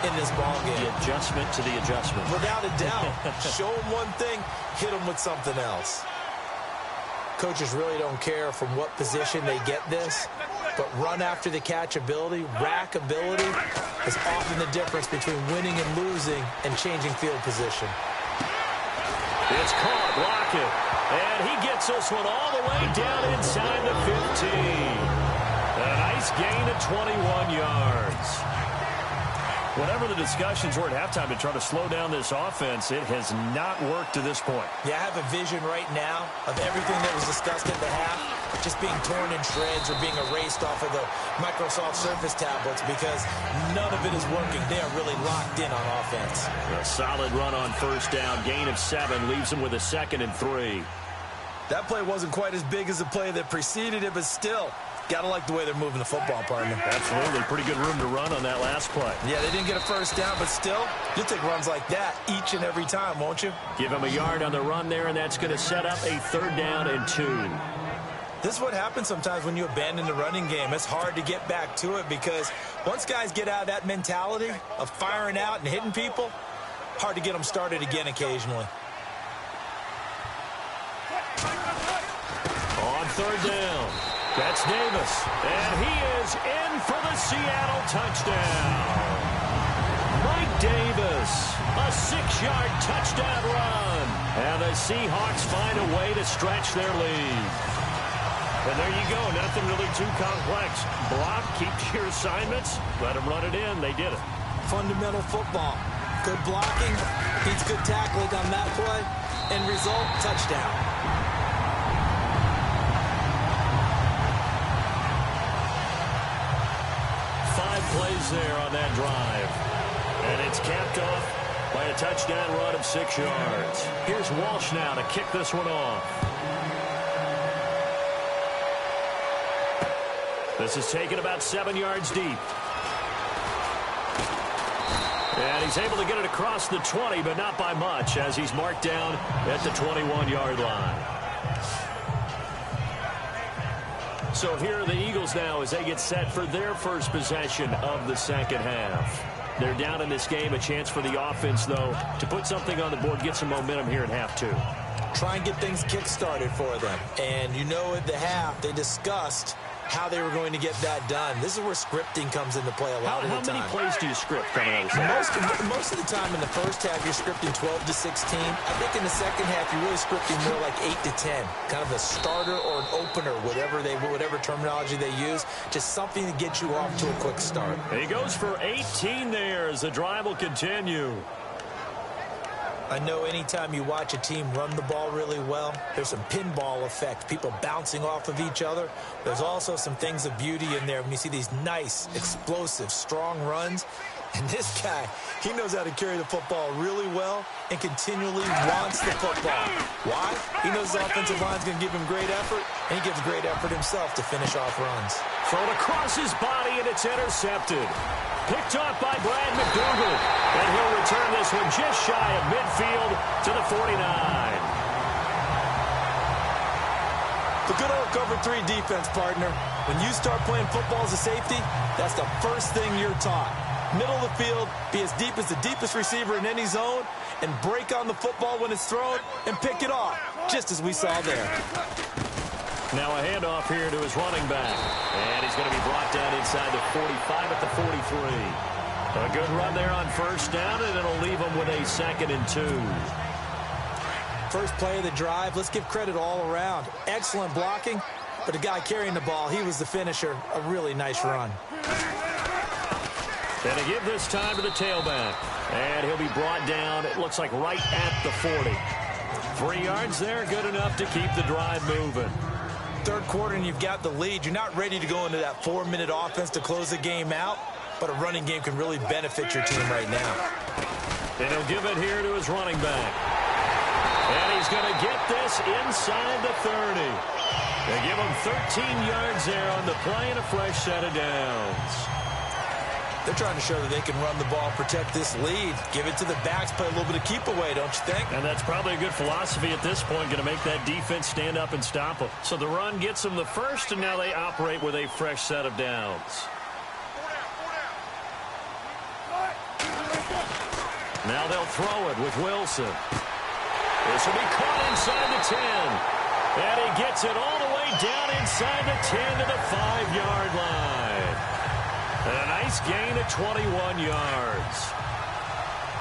S5: in this ballgame.
S4: The adjustment to the adjustment.
S5: Without a doubt. Show them one thing, hit them with something else. Coaches really don't care from what position they get this, but run after the catch ability, rack ability is often the difference between winning and losing and changing field position.
S4: It's caught, block it, and he gets this one all the way down inside the 15. A nice gain of 21 yards. Whatever the discussions were at halftime to try to slow down this offense, it has not worked to this point.
S5: Yeah, I have a vision right now of everything that was discussed at the half just being torn in shreds or being erased off of the Microsoft Surface tablets because none of it is working. They are really locked in on offense.
S4: A solid run on first down. Gain of 7 leaves them with a 2nd and 3.
S5: That play wasn't quite as big as the play that preceded it, but still, gotta like the way they're moving the football, partner.
S4: Absolutely. Pretty good room to run on that last play.
S5: Yeah, they didn't get a first down, but still, you'll take runs like that each and every time, won't you?
S4: Give him a yard on the run there, and that's going to set up a 3rd down and 2.
S5: This is what happens sometimes when you abandon the running game. It's hard to get back to it because once guys get out of that mentality of firing out and hitting people, hard to get them started again occasionally.
S4: On 3rd down, that's Davis, and he is in for the Seattle touchdown. Mike Davis, a 6-yard touchdown run. And the Seahawks find a way to stretch their lead. And there you go, nothing really too complex. Block, keep your assignments, let them run it in. They did it.
S5: Fundamental football. Good blocking, beats good tackling on that play. End result, touchdown.
S4: Plays there on that drive. And it's capped off by a touchdown run of 6 yards. Here's Walsh now to kick this one off. This is taken about 7 yards deep. And he's able to get it across the 20, but not by much, as he's marked down at the 21-yard line. So here are the Eagles now as they get set for their first possession of the second half. They're down in this game. A chance for the offense, though, to put something on the board, get some momentum here in half two.
S5: Try and get things kick-started for them. And you know at the half, they discussed how they were going to get that done. This is where scripting comes into play a lot of the time.
S4: How many plays do you script coming out of the second?
S5: Most of the time in the first half, you're scripting 12 to 16. I think in the second half, you're really scripting more like 8 to 10. Kind of a starter or an opener, whatever terminology they use. Just something to get you off to a quick start.
S4: And he goes for 18 there as the drive will continue.
S5: I know anytime you watch a team run the ball really well, there's some pinball effect, people bouncing off of each other. There's also some things of beauty in there when you see these nice, explosive, strong runs. And this guy, he knows how to carry the football really well and continually wants the football. Why? He knows the offensive line's going to give him great effort, and he gives great effort himself to finish off runs.
S4: Thrown across his body, and it's intercepted. Picked off by Brad McDougal. And he'll return this one just shy of midfield to the 49.
S5: The good old cover 3 defense, partner. When you start playing football as a safety, that's the first thing you're taught. Middle of the field, be as deep as the deepest receiver in any zone, and break on the football when it's thrown and pick it off, just as we saw there.
S4: Now a handoff here to his running back. And he's going to be brought down inside the 45 at the 43. A good run there on first down, and it'll leave him with a 2nd and 2.
S5: First play of the drive, let's give credit all around. Excellent blocking, but the guy carrying the ball, he was the finisher. A really nice run.
S4: And to give this time to the tailback. And he'll be brought down, it looks like right at the 40. 3 yards there, good enough to keep the drive moving.
S5: Third quarter and you've got the lead. You're not ready to go into that 4-minute offense to close the game out, but a running game can really benefit your team right now.
S4: And he'll give it here to his running back. And he's going to get this inside the 30. They give him 13 yards there on the play and a fresh set of downs.
S5: They're trying to show that they can run the ball, protect this lead. Give it to the backs, play a little bit of keep away, don't you think?
S4: And that's probably a good philosophy at this point, going to make that defense stand up and stop them. So the run gets them the first, and now they operate with a fresh set of downs. Now they'll throw it with Wilson. This will be caught inside the 10. And he gets it all the way down inside the 10 to the 5-yard line. And a nice gain of 21 yards.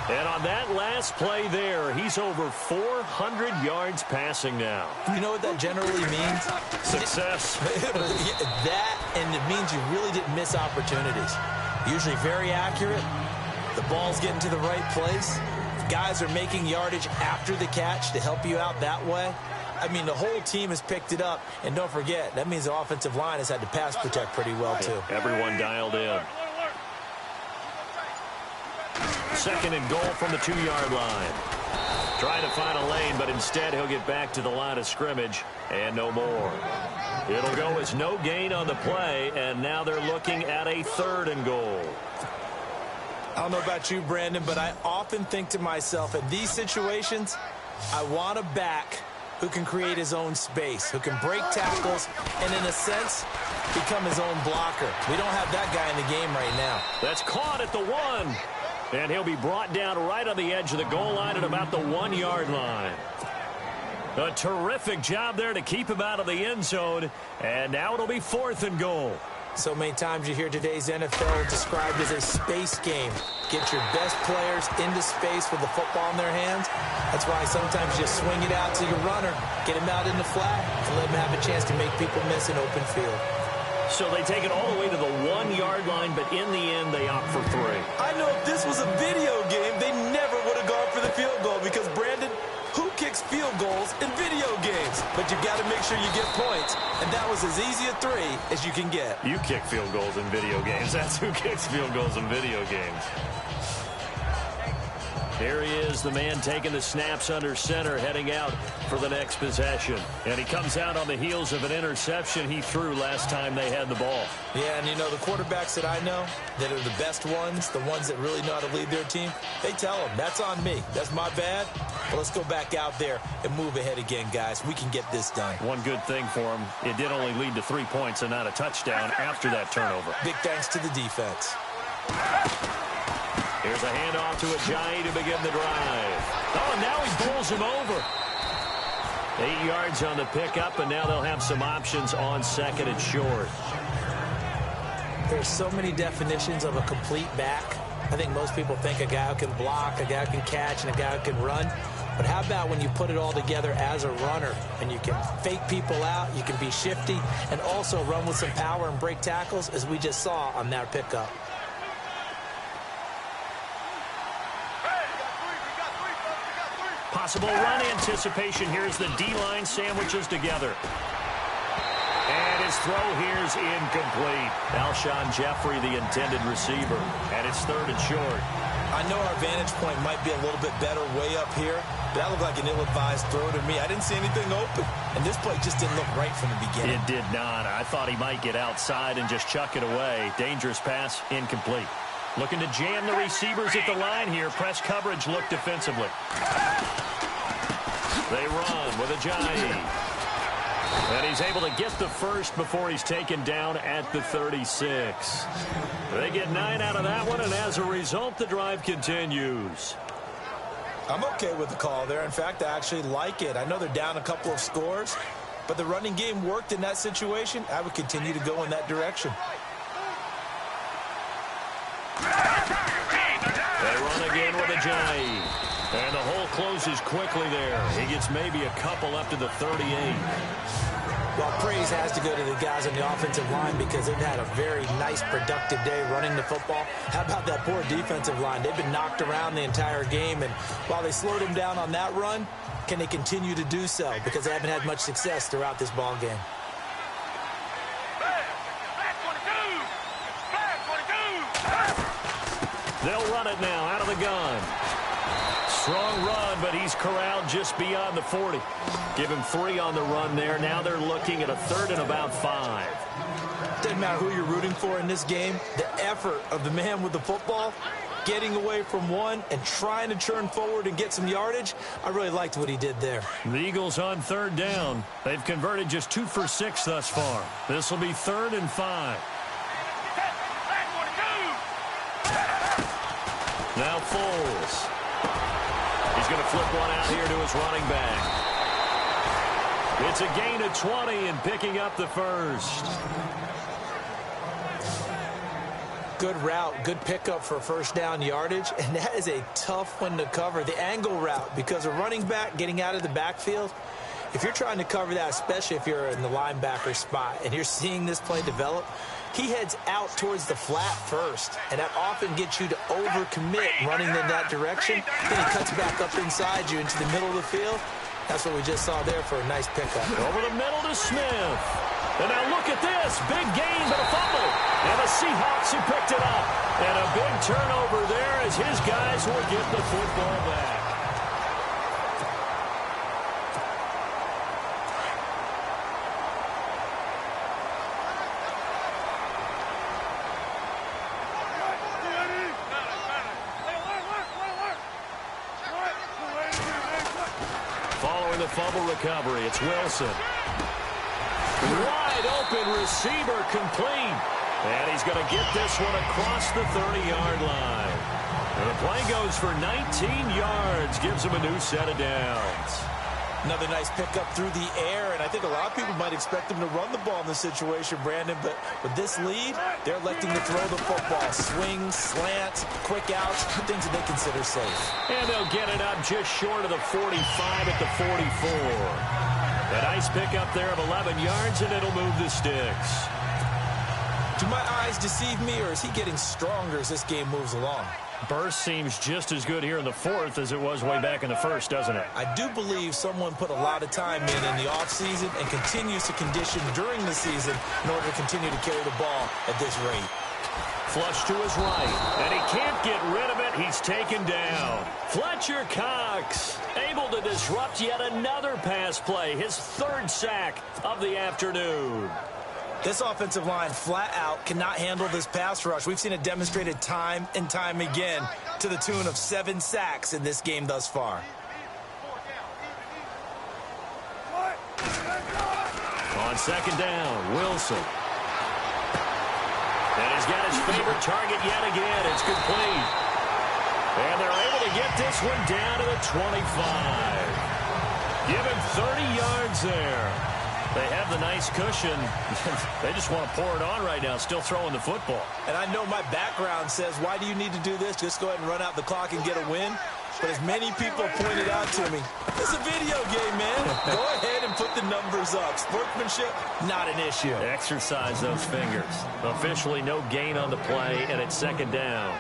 S4: And on that last play there, he's over 400 yards passing now.
S5: You know what that generally means?
S4: Success.
S5: That, and it means you really didn't miss opportunities. Usually very accurate. The ball's getting to the right place. Guys are making yardage after the catch to help you out that way. I mean, the whole team has picked it up. And don't forget, that means the offensive line has had to pass protect pretty well, too.
S4: Everyone dialed in. 2nd and goal from the 2-yard line. Trying to find a lane, but instead he'll get back to the line of scrimmage and no more. It'll go as no gain on the play, and now they're looking at a 3rd and goal.
S5: I don't know about you, Brandon, but I often think to myself, in these situations, I want a back who can create his own space, who can break tackles, and in a sense, become his own blocker. We don't have that guy in the game right now.
S4: That's caught at the 1. And he'll be brought down right on the edge of the goal line at about the 1-yard line. A terrific job there to keep him out of the end zone. And now it'll be 4th and goal.
S5: So many times you hear today's NFL described as a space game. Get your best players into space with the football in their hands. That's why sometimes you swing it out to your runner, get him out in the flat, and let him have a chance to make people miss an open field.
S4: So they take it all the way to the 1-yard line, but in the end, they opt for 3.
S5: I know if this was a video game, they never would have gone for the field goal because, Brandon, who kicks field goals in video games? But you've got to make sure you get points, and that was as easy a 3 as you can get.
S4: You kick field goals in video games. That's who kicks field goals in video games. Here he is, the man taking the snaps under center, heading out for the next possession. And he comes out on the heels of an interception he threw last time they had the ball.
S5: Yeah, and you know, the quarterbacks that I know that are the best ones, the ones that really know how to lead their team, they tell them, that's on me. That's my bad. But let's go back out there and move ahead again, guys. We can get this done.
S4: One good thing for him, it did only lead to 3 points and not a touchdown after that turnover.
S5: Big thanks to the defense.
S4: Here's a handoff to Ajayi to begin the drive. Oh, now he bowls him over. 8 yards on the pickup, and now they'll have some options on second and short.
S5: There's so many definitions of a complete back. I think most people think a guy who can block, a guy who can catch, and a guy who can run. But how about when you put it all together as a runner, and you can fake people out, you can be shifty, and also run with some power and break tackles, as we just saw on that pickup.
S4: Possible run anticipation. Here's the D-line sandwiches together. And his throw here's incomplete. Alshon Jeffrey, the intended receiver. And it's 3rd and short.
S5: I know our vantage point might be a little bit better way up here, but that looked like an ill-advised throw to me. I didn't see anything open, and this play just didn't look right from the beginning.
S4: It did not. I thought he might get outside and just chuck it away. Dangerous pass, incomplete. Looking to jam the receivers at the line here. Press coverage, look defensively. They run with Ajayi. And he's able to get the first before he's taken down at the 36. They get 9 out of that one, and as a result, the drive continues.
S5: I'm okay with the call there. In fact, I actually like it. I know they're down a couple of scores, but the running game worked in that situation. I would continue to go in that direction.
S4: They run again with Ajayi. And the hole closes quickly there. He gets maybe a couple up to the 38.
S5: Well, praise has to go to the guys on the offensive line because they've had a very nice, productive day running the football. How about that poor defensive line? They've been knocked around the entire game, and while they slowed them down on that run, can they continue to do so? Because they haven't had much success throughout this ball game.
S4: They'll run it now out of the gun. Strong run, but he's corralled just beyond the 40. Give him 3 on the run there. Now they're looking at a 3rd and about 5.
S5: Doesn't matter who you're rooting for in this game. The effort of the man with the football, getting away from one and trying to turn forward and get some yardage, I really liked what he did there.
S4: The Eagles on 3rd down. They've converted just 2 for 6 thus far. This will be 3rd and 5. Now Foles. He's going to flip one out here to his running back. It's a gain of 20 and picking up the first.
S5: Good route, good pickup for first down yardage, and that is a tough one to cover. The angle route, because a running back getting out of the backfield, if you're trying to cover that, especially if you're in the linebacker spot and you're seeing this play develop, he heads out towards the flat first, and that often gets you to overcommit running in that direction. Then he cuts back up inside you into the middle of the field. That's what we just saw there for a nice pickup.
S4: Over the middle to Smith. And now look at this. Big gain, but a fumble. And the Seahawks who picked it up. And a big turnover there as his guys will get the football back. The fumble recovery. It's Wilson. Wide open receiver complete. And he's going to get this one across the 30-yard line. And the play goes for 19 yards. Gives him a new set of downs.
S5: Another nice pickup through the air, and I think a lot of people might expect him to run the ball in this situation, Brandon, but with this lead, they're electing to throw the football. Swings, slants, quick outs, things that they consider safe.
S4: And they'll get it up just short of the 45 at the 44. A nice pickup there of 11 yards, and it'll move the sticks.
S5: Do my eyes deceive me, or is he getting stronger as this game moves along?
S4: Burst seems just as good here in the fourth as it was way back in the first, doesn't it?
S5: I do believe someone put a lot of time in the offseason and continues to condition during the season in order to continue to carry the ball at this rate.
S4: Flush to his right, and he can't get rid of it. He's taken down. Fletcher Cox able to disrupt yet another pass play, his third sack of the afternoon.
S5: This offensive line flat out cannot handle this pass rush. We've seen it demonstrated time and time again to the tune of 7 sacks in this game thus far.
S4: On second down, Wilson. And he's got his favorite target yet again. It's complete. And they're able to get this one down to the 25. Give him 30 yards there. They have the nice cushion. They just want to pour it on right now, still throwing the football.
S5: And I know my background says, why do you need to do this? Just go ahead and run out the clock and get a win. But as many people pointed out to me, it's a video game, man. Go ahead and put the numbers up. Sportsmanship, not an issue.
S4: Exercise those fingers. Officially no gain on the play, and it's second down.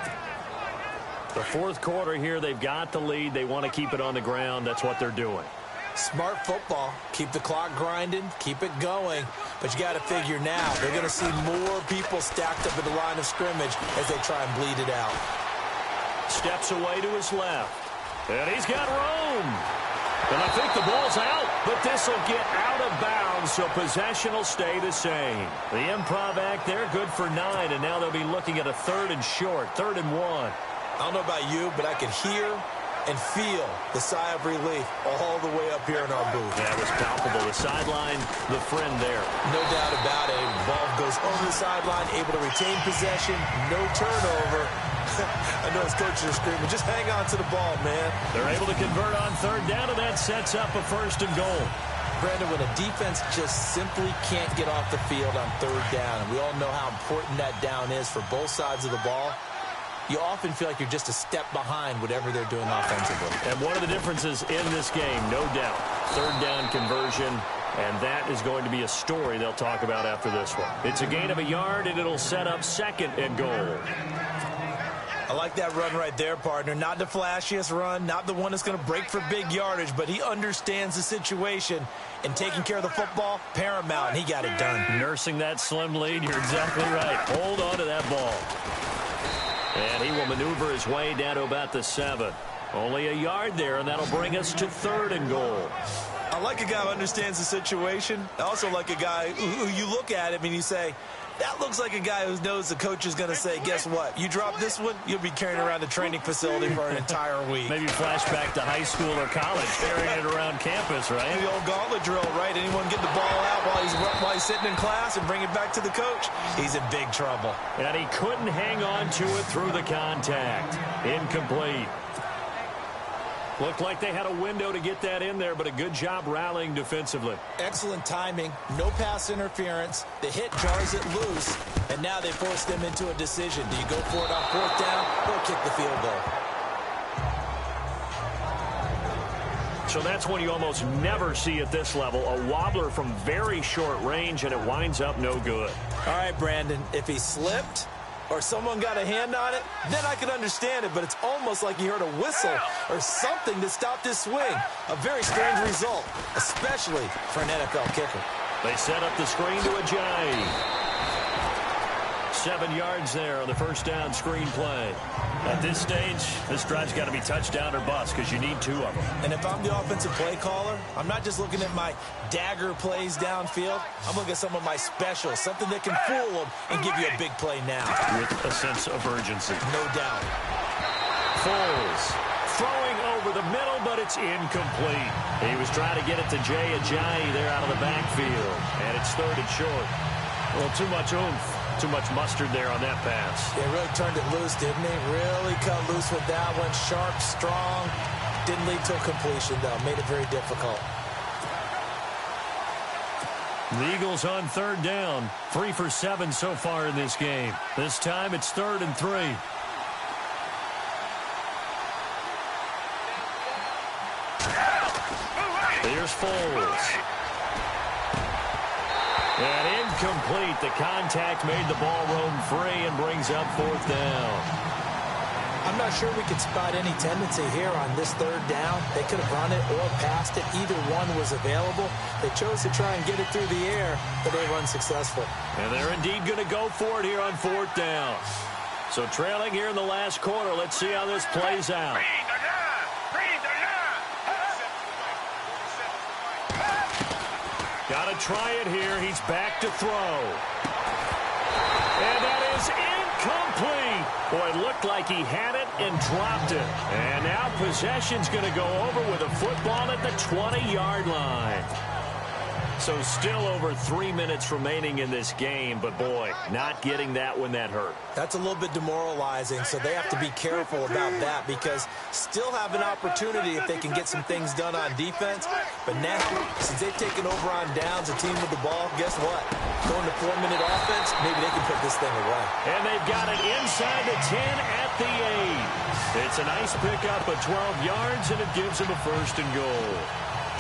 S4: The fourth quarter here, they've got the lead. They want to keep it on the ground. That's what they're doing.
S5: Smart football. Keep the clock grinding. Keep it going. But you got to figure now, they're going to see more people stacked up at the line of scrimmage as they try and bleed it out.
S4: Steps away to his left. And he's got room. And I think the ball's out, but this will get out of bounds, so possession will stay the same. The improv act there, good for 9, and now they'll be looking at a 3rd and short, 3rd and 1.
S5: I don't know about you, but I could hear and feel the sigh of relief all the way up here in our booth.
S4: That was palpable. The sideline, the friend there.
S5: No doubt about it. The ball goes over the sideline, able to retain possession, no turnover. I know his coaches are screaming, just hang on to the ball, man.
S4: They're able to convert on 3rd down, and that sets up a 1st and goal.
S5: Brandon, when a defense just simply can't get off the field on 3rd down, and we all know how important that down is for both sides of the ball, you often feel like you're just a step behind whatever they're doing offensively.
S4: And one of the differences in this game, no doubt, 3rd down conversion, and that is going to be a story they'll talk about after this one. It's a gain of a yard, and it'll set up 2nd and goal.
S5: I like that run right there, partner. Not the flashiest run, not the one that's going to break for big yardage, but he understands the situation, and taking care of the football, paramount, and he got it done.
S4: Nursing that slim lead, you're exactly right. Hold on to that ball. And he will maneuver his way down to about the 7. Only a yard there, and that'll bring us to 3rd and goal.
S5: I like a guy who understands the situation. I also like a guy who you look at him and you say, that looks like a guy who knows the coach is going to say, guess what? You drop this one, you'll be carrying around the training facility for an entire week.
S4: Maybe flashback to high school or college, carrying it around campus, right?
S5: The old gauntlet drill, right? Anyone get the ball out while he's sitting in class and bring it back to the coach? He's in big trouble.
S4: And he couldn't hang on to it through the contact. Incomplete. Looked like they had a window to get that in there, but a good job rallying defensively.
S5: Excellent timing, no pass interference. The hit jars it loose, and now they force them into a decision. Do you go for it on 4th down or kick the field goal?
S4: So that's one you almost never see at this level. A wobbler from very short range, and it winds up no good.
S5: All right, Brandon, if he slipped or someone got a hand on it, then I could understand it, but it's almost like he heard a whistle or something to stop this swing. A very strange result, especially for an NFL kicker.
S4: They set up the screen to Ajayi. 7 yards there on the 1st down screen play. At this stage, this drive's got to be touchdown or bust because you need 2 of them.
S5: And if I'm the offensive play caller, I'm not just looking at my dagger plays downfield. I'm looking at some of my specials, something that can fool them and give you a big play now.
S4: With a sense of urgency.
S5: No doubt.
S4: Foles throwing over the middle, but it's incomplete. He was trying to get it to Jay Ajayi there out of the backfield, and it's 3rd and short. Well, too much oomph. Too much mustard there on that pass.
S5: They really turned it loose, didn't they? Really cut loose with that one. Sharp, strong. Didn't lead to a completion, though. Made it very difficult.
S4: The Eagles on third down. 3 for 7 so far in this game. This time it's 3rd and 3. Here's Foles. And incomplete. The contact made the ball roam free and brings up 4th down.
S5: I'm not sure we could spot any tendency here on this 3rd down. They could have run it or passed it. Either one was available. They chose to try and get it through the air, but they were unsuccessful.
S4: And they're indeed going to go for it here on 4th down. So trailing here in the last quarter. Let's see how this plays out. Got to try it here. He's back to throw. And that is incomplete. Boy, it looked like he had it and dropped it. And now possession's going to go over with a football at the 20-yard line. So still over 3 minutes remaining in this game, but boy, not getting that one that hurt.
S5: That's a little bit demoralizing, so they have to be careful about that because still have an opportunity if they can get some things done on defense. But now, since they've taken over on downs, a team with the ball, guess what? Going to 4-minute offense, maybe they can put this thing away.
S4: And they've got it inside the 10 at the 8. It's a nice pickup of 12 yards, and it gives them a 1st and goal.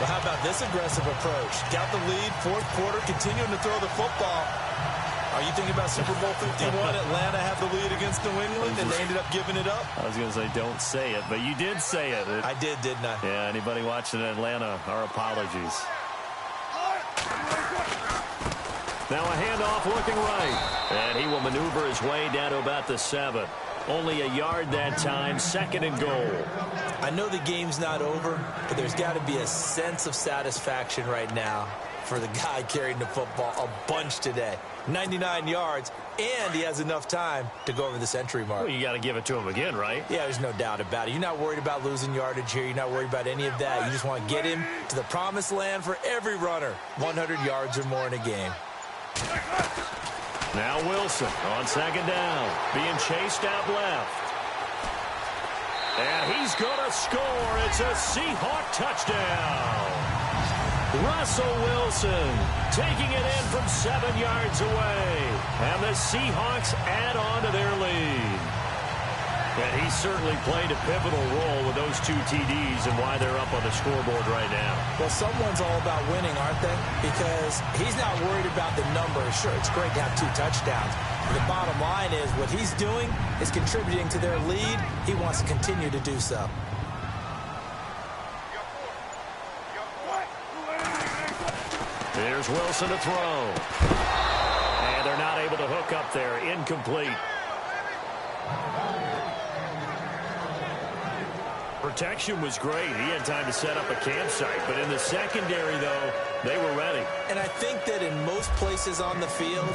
S5: Well, how about this aggressive approach? Got the lead, 4th quarter, continuing to throw the football. Are you thinking about Super Bowl 51? Atlanta had the lead against New England, and they ended up giving it up?
S4: I was going to say, don't say it, but you did say it.
S5: I did, didn't I?
S4: Yeah, anybody watching Atlanta, our apologies. Now a handoff looking right. And he will maneuver his way down to about the 7. Only a yard that time, 2nd and goal.
S5: I know the game's not over, but there's got to be a sense of satisfaction right now for the guy carrying the football a bunch today. 99 yards, and he has enough time to go over the century mark.
S4: Well, you got to give it to him again, right?
S5: Yeah, there's no doubt about it. You're not worried about losing yardage here. You're not worried about any of that. You just want to get him to the promised land for every runner. 100 yards or more in a game.
S4: Now Wilson on 2nd down, being chased out left. And he's going to score. It's a Seahawk touchdown. Russell Wilson taking it in from 7 yards away. And the Seahawks add on to their lead. And he certainly played a pivotal role with those 2 TDs and why they're up on the scoreboard right now.
S5: Well, someone's all about winning, aren't they? Because he's not worried about the numbers. Sure, it's great to have 2 touchdowns. But the bottom line is what he's doing is contributing to their lead. He wants to continue to do so.
S4: Here's Wilson to throw. And they're not able to hook up there. Incomplete. Protection was great. He had time to set up a campsite. But in the secondary, though, they were ready.
S5: And I think that in most places on the field,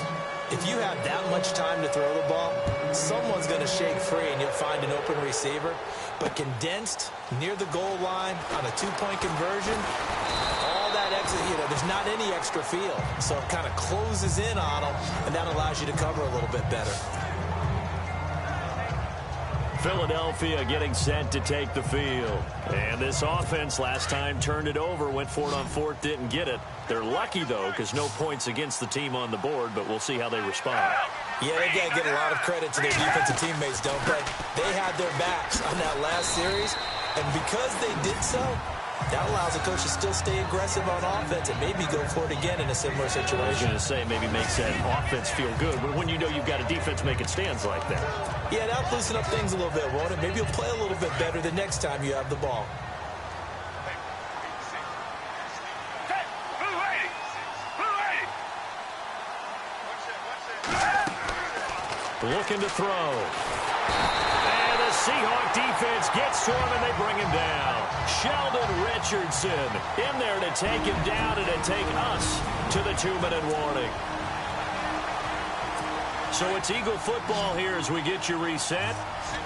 S5: if you have that much time to throw the ball, someone's going to shake free and you'll find an open receiver. But condensed near the goal line on a 2-point conversion, all that extra, there's not any extra field. So it kind of closes in on them, and that allows you to cover a little bit better.
S4: Philadelphia getting set to take the field. And this offense last time turned it over, went for it on 4th, didn't get it. They're lucky, though, because no points against the team on the board, but we'll see how they respond.
S5: Yeah, they got to get a lot of credit to their defensive teammates, don't they? They had their backs on that last series, and because they did so, that allows the coach to still stay aggressive on offense and maybe go for it again in a similar situation.
S4: I was going to say maybe makes that offense feel good, but when you know you've got a defense making stands like that.
S5: Yeah, that'll loosen up things a little bit, won't it? Maybe you'll play a little bit better the next time you have the ball.
S4: Looking to throw. And the Seahawk defense gets to him, and they bring him down. Sheldon Richardson in there to take him down and to take us to the 2-minute warning. So it's Eagle football here as we get you reset.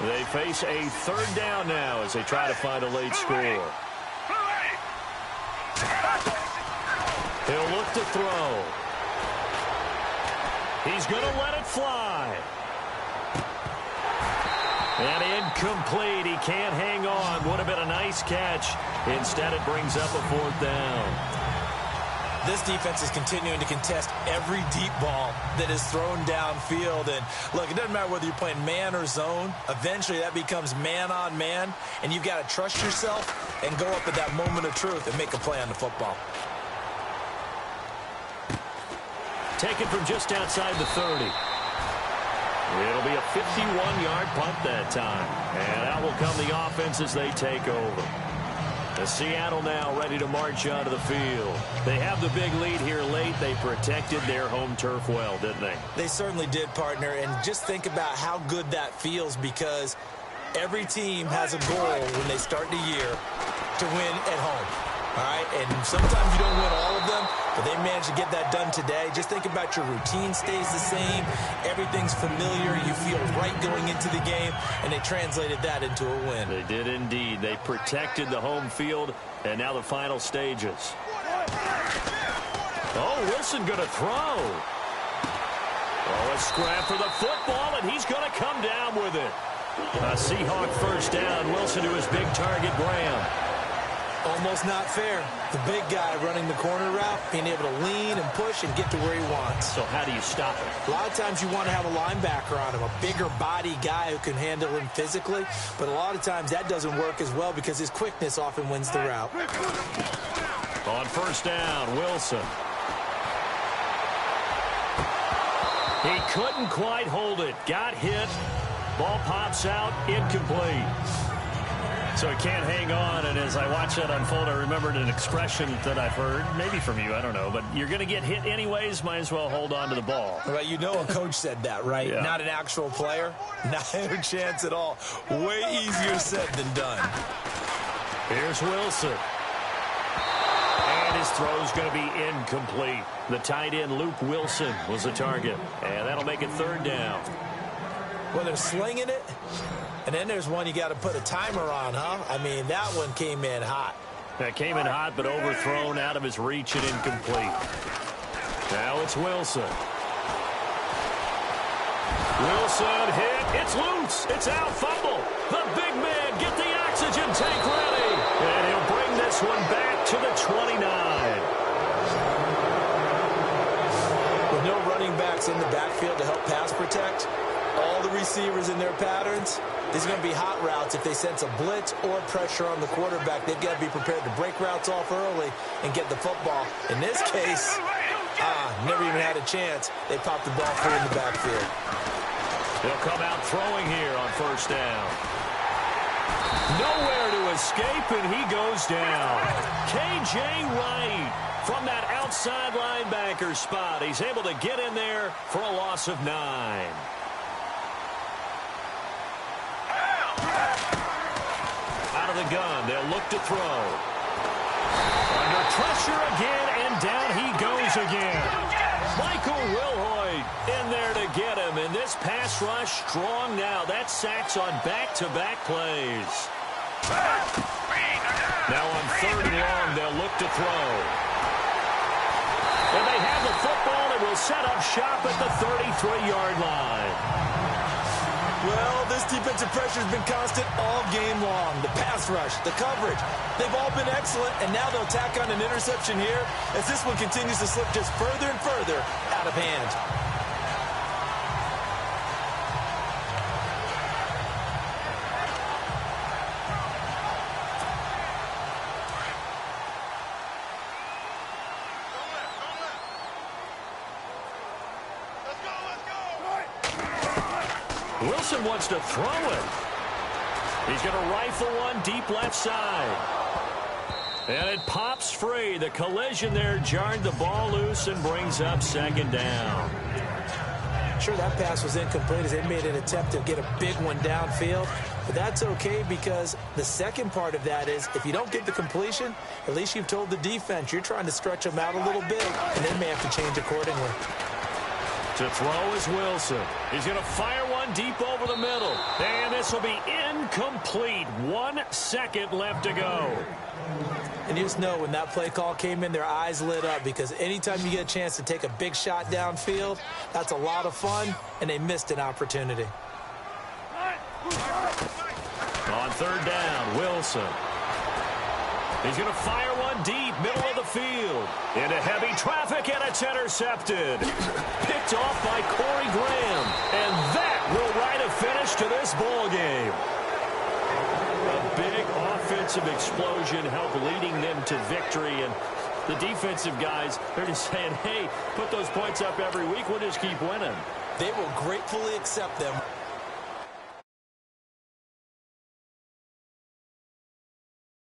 S4: They face a 3rd down now as they try to find a late score. He'll look to throw. He's going to let it fly. And incomplete. He can't hang on. Would have been a nice catch. Instead, it brings up a 4th down.
S5: This defense is continuing to contest every deep ball that is thrown downfield. And, look, it doesn't matter whether you're playing man or zone. Eventually, that becomes man-on-man, and you've got to trust yourself and go up at that moment of truth and make a play on the football.
S4: Taken from just outside the 30. It'll be a 51-yard punt that time. And out will come the offense as they take over. The Seattle now ready to march onto the field. They have the big lead here late. They protected their home turf well, didn't they?
S5: They certainly did, partner. And just think about how good that feels, because every team has a goal when they start the year to win at home. All right, and sometimes you don't win all of them, but they managed to get that done today. Just think about your routine stays the same. Everything's familiar. You feel right going into the game, and they translated that into a win.
S4: They did indeed. They protected the home field, and now the final stages. Oh, Wilson going to throw. Oh, a scrap for the football, and he's going to come down with it. A Seahawk first down. Wilson to his big target, Graham.
S5: Almost not fair. The big guy running the corner route, being able to lean and push and get to where he wants.
S4: So how do you stop it?
S5: A lot of times you want to have a linebacker on him, a bigger body guy who can handle him physically, but a lot of times that doesn't work as well because his quickness often wins the route.
S4: On first down, Wilson. He couldn't quite hold it. Got hit. Ball pops out. Incomplete. So he can't hang on, and as I watch that unfold, I remembered an expression that I've heard, maybe from you, I don't know, but you're going to get hit anyways, might as well hold on to the ball.
S5: Well, you know a coach said that, right?
S4: Yeah.
S5: Not an actual player. Not a chance at all. Way easier said than done.
S4: Here's Wilson. And his throw's going to be incomplete. The tight end, Luke Wilson, was the target, and that'll make it third down.
S5: Well, they're slinging it. And then there's one you got to put a timer on, huh? I mean, that one came in hot.
S4: That came in hot, but overthrown, out of his reach and incomplete. Now it's Wilson. Wilson hit. It's loose. It's out. Fumble. The big man. Get the oxygen tank ready. And he'll bring this one back to the 29.
S5: With no running backs in the backfield to help pass protect, all the receivers in their patterns, these are going to be hot routes. If they sense a blitz or pressure on the quarterback, they've got to be prepared to break routes off early and get the football. In this case, never even had a chance. They popped the ball free in the backfield.
S4: He'll come out throwing here on first down. Nowhere to escape, and he goes down. K.J. Wright from that outside linebacker spot. He's able to get in there for a loss of 9. Out of the gun, they'll look to throw. Under pressure again, and down he goes again. Michael Wilhoit in there to get him, and this pass rush strong now. That's sacks on back-to-back plays. Now on third and long, they'll look to throw. And they have the football and will set up shop at the 33-yard line.
S5: Well, this defensive pressure has been constant all game long. The pass rush, the coverage, they've all been excellent, and now they'll tack on an interception here as this one continues to slip just further and further out of hand.
S4: Wilson wants to throw it. He's going to rifle one deep left side. And it pops free. The collision there jarred the ball loose and brings up second down.
S5: Sure, that pass was incomplete as they made an attempt to get a big one downfield. But that's okay because the second part of that is if you don't get the completion, at least you've told the defense you're trying to stretch them out a little bit, and they may have to change accordingly.
S4: To throw is Wilson. He's going to fire one deep over the middle. And this will be incomplete. 1 second left to go.
S5: And you just know when that play call came in, their eyes lit up because anytime you get a chance to take a big shot downfield, that's a lot of fun, and they missed an opportunity.
S4: On third down, Wilson. He's going to fire one deep, middle of the field. Into heavy traffic, and it's intercepted. Picked off by Corey Graham. And that will write a finish to this ball game. A big offensive explosion helped leading them to victory. And the defensive guys, they're just saying, hey, put those points up every week. We'll just keep winning.
S5: They will gratefully accept them.